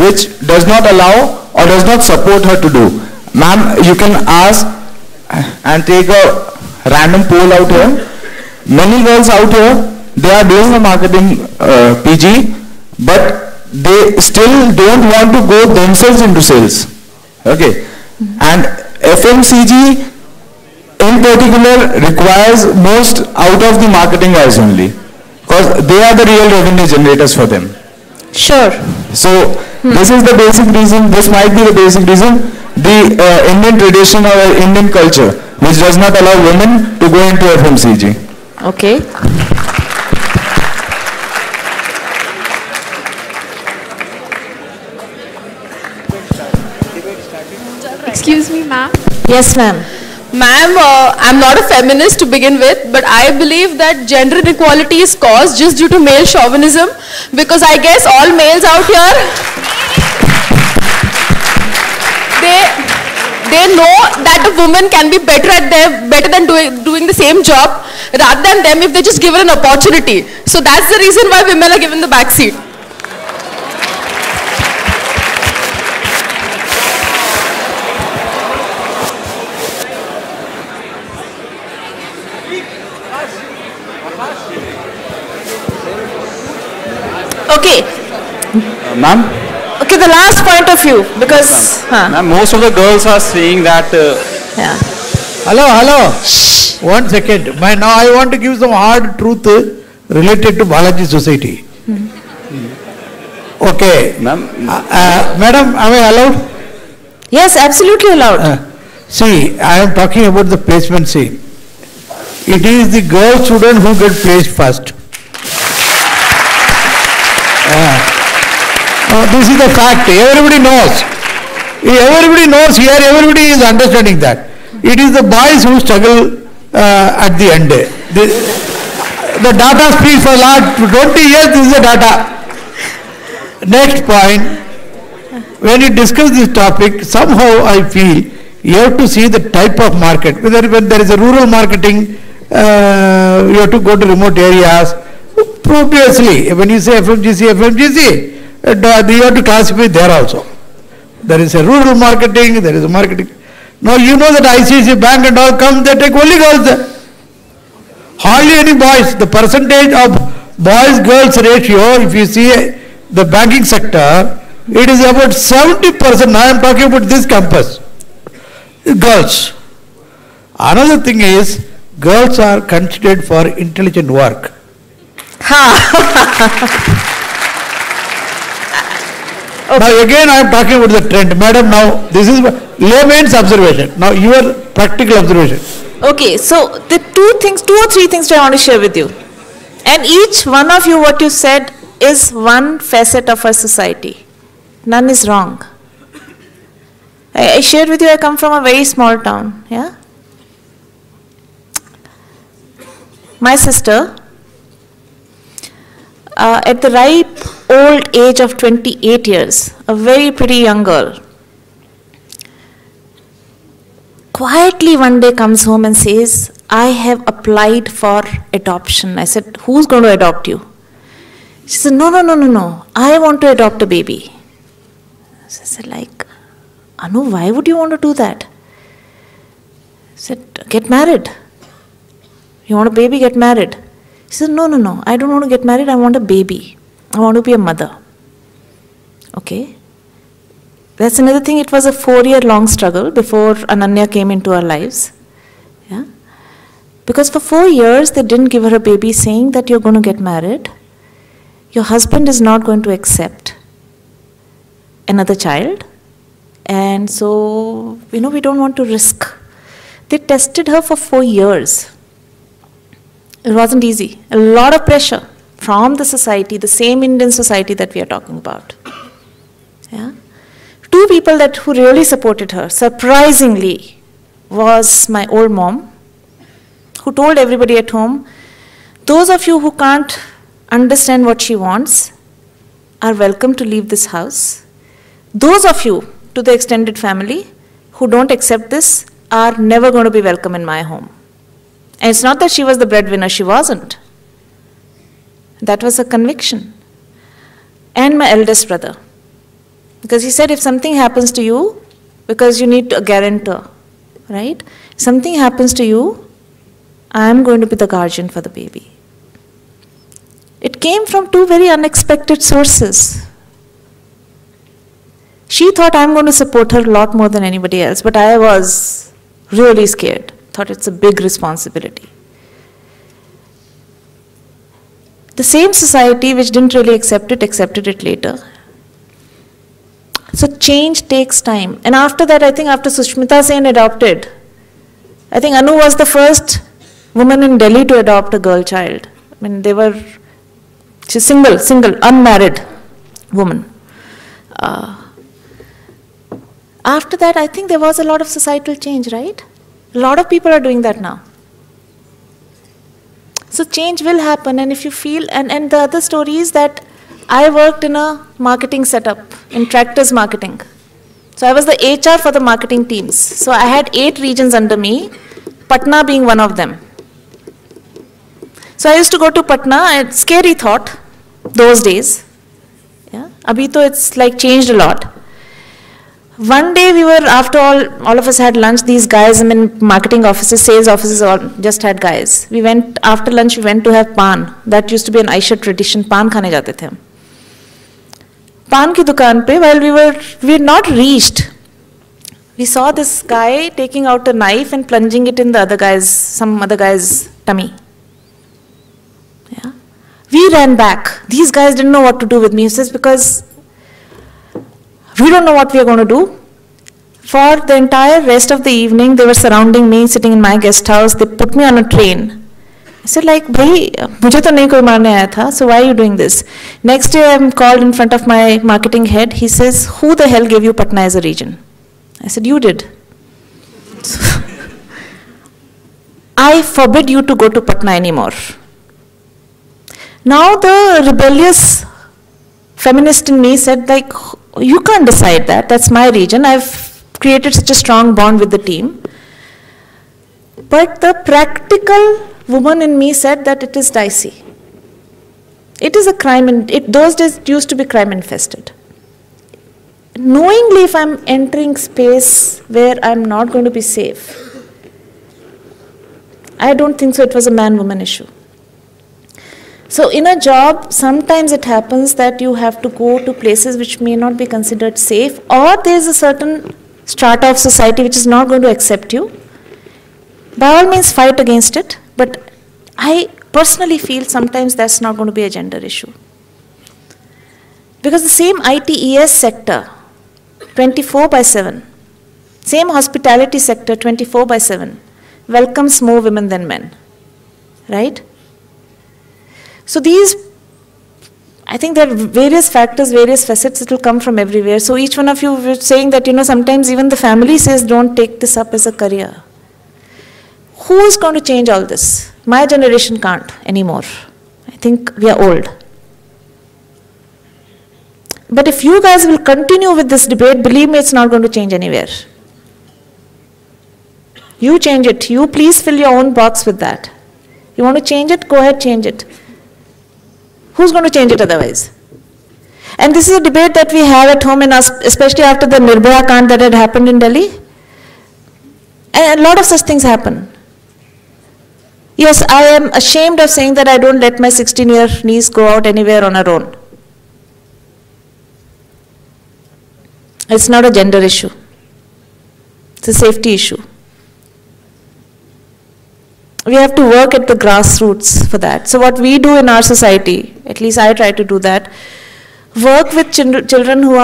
which does not allow or does not support her to do. Ma'am, you can ask and take a random poll out here. Many girls out here, they are doing a marketing PG, but they still don't want to go themselves into sales. Okay. And FMCG in particular requires most out of the marketing guys only, because they are the real revenue generators for them. Sure. So this is the basic reason, this might be the basic reason, the Indian tradition or Indian culture which does not allow women to go into FMCG. Okay. Excuse me, ma'am. Yes, ma'am. Ma'am, I'm not a feminist to begin with, but I believe that gender inequality is caused just due to male chauvinism, because I guess all males out here, they know that a woman can be better than doing the same job rather than them if they just given an opportunity. So that's the reason why women are given the back seat. Okay. Ma'am? Okay, the last point of view, because... Ma'am, most of the girls are saying that... yeah. Hello. Shh. 1 second. Now I want to give some hard truth related to Balaji society. Okay. Ma'am? Madam, am I allowed? Yes, absolutely allowed. See, I am talking about the placement scene. It is the girl student who get placed first. This is the fact. Everybody knows. Everybody knows here. Everybody is understanding that. It is the boys who struggle at the end. The data speaks for last 20 years, this is the data. Next point, when you discuss this topic, somehow I feel you have to see the type of market. Whether when there is a rural marketing, you have to go to remote areas. Obviously, when you say FMGC, you have to classify there also. There is a rural marketing, there is a marketing. Now you know that ICICI Bank and all come, they take only girls there. Hardly any boys. The percentage of boys-girls ratio, if you see the banking sector, it is about 70%. Now I am talking about this campus. Girls. Another thing is, girls are considered for intelligent work. Now again I am talking about the trend. Madam, now this is layman's observation. Now your practical observation. Okay, so the two or three things I want to share with you. And each one of you, what you said is one facet of our society. None is wrong. I shared with you, I come from a very small town. Yeah. My sister, at the ripe old age of 28 years, a very pretty young girl, quietly one day comes home and says, I have applied for adoption. I said, who's going to adopt you? She said, no, I want to adopt a baby. So I said, like, Anu, why would you want to do that? I said, get married. You want a baby, get married. She said, no, I don't want to get married, I want a baby. I want to be a mother. Okay. That's another thing, it was a 4-year-long struggle before Ananya came into our lives. Yeah. Because for 4 years, they didn't give her a baby, saying that you're going to get married. Your husband is not going to accept another child. And so, we don't want to risk. They tested her for 4 years. It wasn't easy. A lot of pressure from the society, the same Indian society that we are talking about. Yeah. 2 people who really supported her, surprisingly, was my old mom, who told everybody at home, those of you who can't understand what she wants are welcome to leave this house. Those of you, to the extended family, who don't accept this are never going to be welcome in my home. And it's not that she was the breadwinner, she wasn't. That was a conviction. And my eldest brother. Because he said, if something happens to you, because you need a guarantor, right? If something happens to you, I am going to be the guardian for the baby. It came from 2 very unexpected sources. She thought I'm going to support her a lot more than anybody else, but I was really scared. Thought it's a big responsibility. The same society which didn't really accept it, accepted it later. So change takes time. And after that, I think after Sushmita Sen adopted, I think Anu was the first woman in Delhi to adopt a girl child. I mean, she's single, unmarried woman. After that, I think there was a lot of societal change, right? A lot of people are doing that now. So change will happen, and if you feel, and the other story is that I worked in a marketing setup, in Tractors marketing. So I was the HR for the marketing teams. So I had 8 regions under me, Patna being one of them. So I used to go to Patna, scary thought, those days. Yeah, abhi to it's like changed a lot. One day we were, after all of us had lunch, these guys, marketing offices, sales offices, all just had guys. We went, after lunch we went to have pan. That used to be an Aisha tradition, pan khane jate the hum. Pan ki dukaan pe, while we had not reached, we saw this guy taking out a knife and plunging it in some other guy's tummy. Yeah. We ran back. These guys didn't know what to do with me. He says, because we don't know what we are going to do. For the entire rest of the evening, they were surrounding me, sitting in my guest house. They put me on a train. I said, like, bhai, mujhe to nahi koi marne aaya tha, so why are you doing this? Next day, I'm called in front of my marketing head. He says, who the hell gave you Patna as a region? I said, you did. I forbid you to go to Patna anymore. Now the rebellious feminist in me said, like, you can't decide that, that's my region, I've created such a strong bond with the team. But the practical woman in me said that it is dicey. It is a crime, and those days it used to be crime infested. Knowingly, if I'm entering space where I'm not going to be safe, I don't think so it was a man-woman issue. So in a job, sometimes it happens that you have to go to places which may not be considered safe, or there's a certain strata of society which is not going to accept you. By all means, fight against it, but I personally feel sometimes that's not going to be a gender issue. Because the same ITES sector, 24/7, same hospitality sector, 24/7, welcomes more women than men, right? So these, I think there are various factors, various facets that will come from everywhere. So each one of you were saying that, sometimes even the family says, don't take this up as a career. Who is going to change all this? My generation can't anymore. I think we are old. But if you guys will continue with this debate, believe me, it's not going to change anywhere. You change it. You please fill your own box with that. You want to change it? Go ahead, change it. Who's going to change it otherwise? And this is a debate that we have at home, especially after the Nirbhaya Kand that had happened in Delhi. And a lot of such things happen. Yes, I am ashamed of saying that I don't let my 16-year niece go out anywhere on her own. It's not a gender issue. It's a safety issue. We have to work at the grassroots for that. So what we do in our society, at least I try to do that, work with children who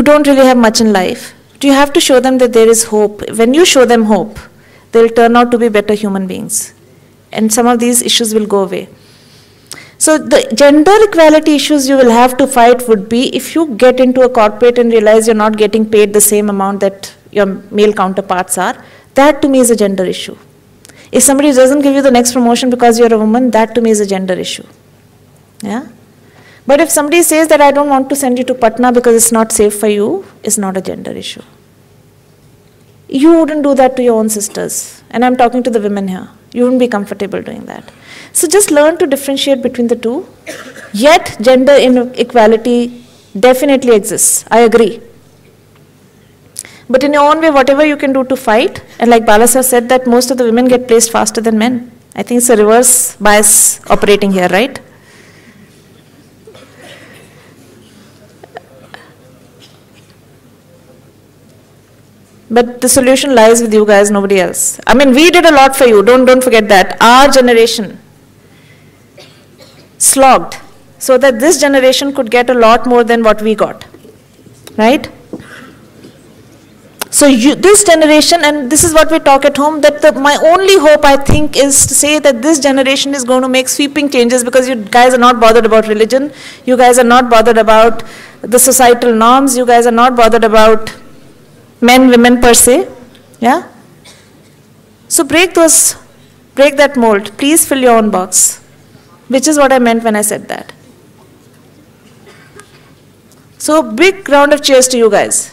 don't really have much in life. You have to show them that there is hope. When you show them hope, they'll turn out to be better human beings. And some of these issues will go away. So the gender equality issues you will have to fight would be if you get into a corporate and realize you're not getting paid the same amount that your male counterparts are. That to me is a gender issue. If somebody doesn't give you the next promotion because you're a woman, that to me is a gender issue. Yeah? But if somebody says that I don't want to send you to Patna because it's not safe for you, it's not a gender issue. You wouldn't do that to your own sisters. And I'm talking to the women here. You wouldn't be comfortable doing that. So just learn to differentiate between the two. Yet gender inequality definitely exists. I agree. But in your own way, whatever you can do to fight, and like Balaji said that most of the women get placed faster than men. I think it's a reverse bias operating here, right? But the solution lies with you guys, nobody else. I mean, we did a lot for you, don't forget that. Our generation slogged so that this generation could get a lot more than what we got, right? So this generation, and this is what we talk at home, that my only hope, I think, is to say that this generation is going to make sweeping changes because you guys are not bothered about religion, you guys are not bothered about the societal norms, you guys are not bothered about men, women per se, yeah? So break that mold. Please fill your own box, which is what I meant when I said that. So big round of cheers to you guys.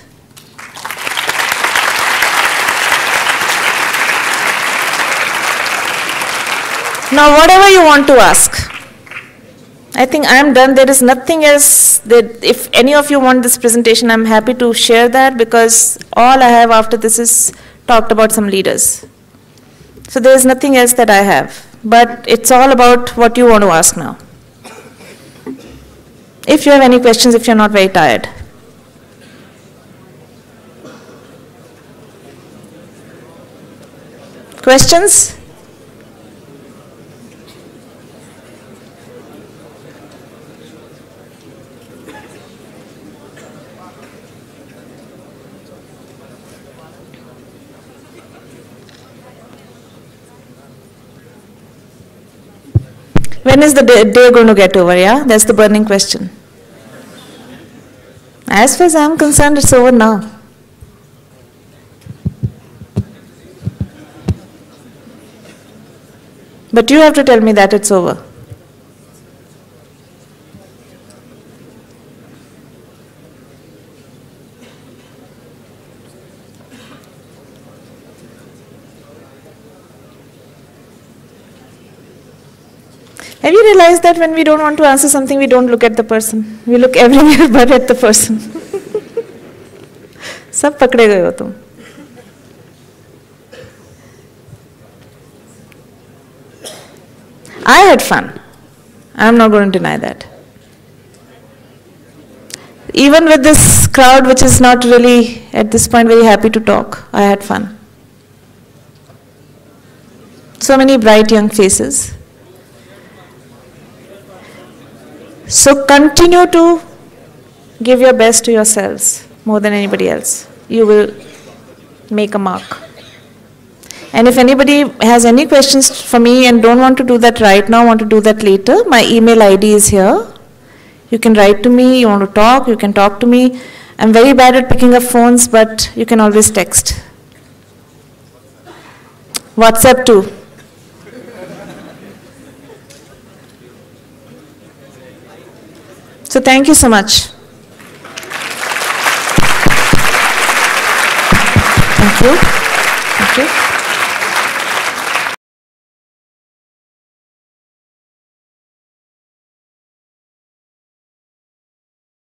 Now, whatever you want to ask, I think I am done. There is nothing else that, if any of you want this presentation, I'm happy to share that because all I have after this is talked about some leaders. So there is nothing else that I have, but it's all about what you want to ask now. If you have any questions, if you're not very tired. Questions? When is the day going to get over, yeah? That's the burning question. As far as I'm concerned, it's over now. But you have to tell me that it's over. Have you realized that when we don't want to answer something, we don't look at the person? We look everywhere but at the person. सब पकड़े गए हो तुम. I had fun. I'm not going to deny that. Even with this crowd, which is not really at this point very happy to talk, I had fun. So many bright young faces. So continue to give your best to yourselves more than anybody else. You will make a mark. And if anybody has any questions for me and don't want to do that right now, want to do that later, my email ID is here. You can write to me, you want to talk, you can talk to me. I'm very bad at picking up phones, but you can always text. WhatsApp too. So thank you so much. Thank you. Thank you.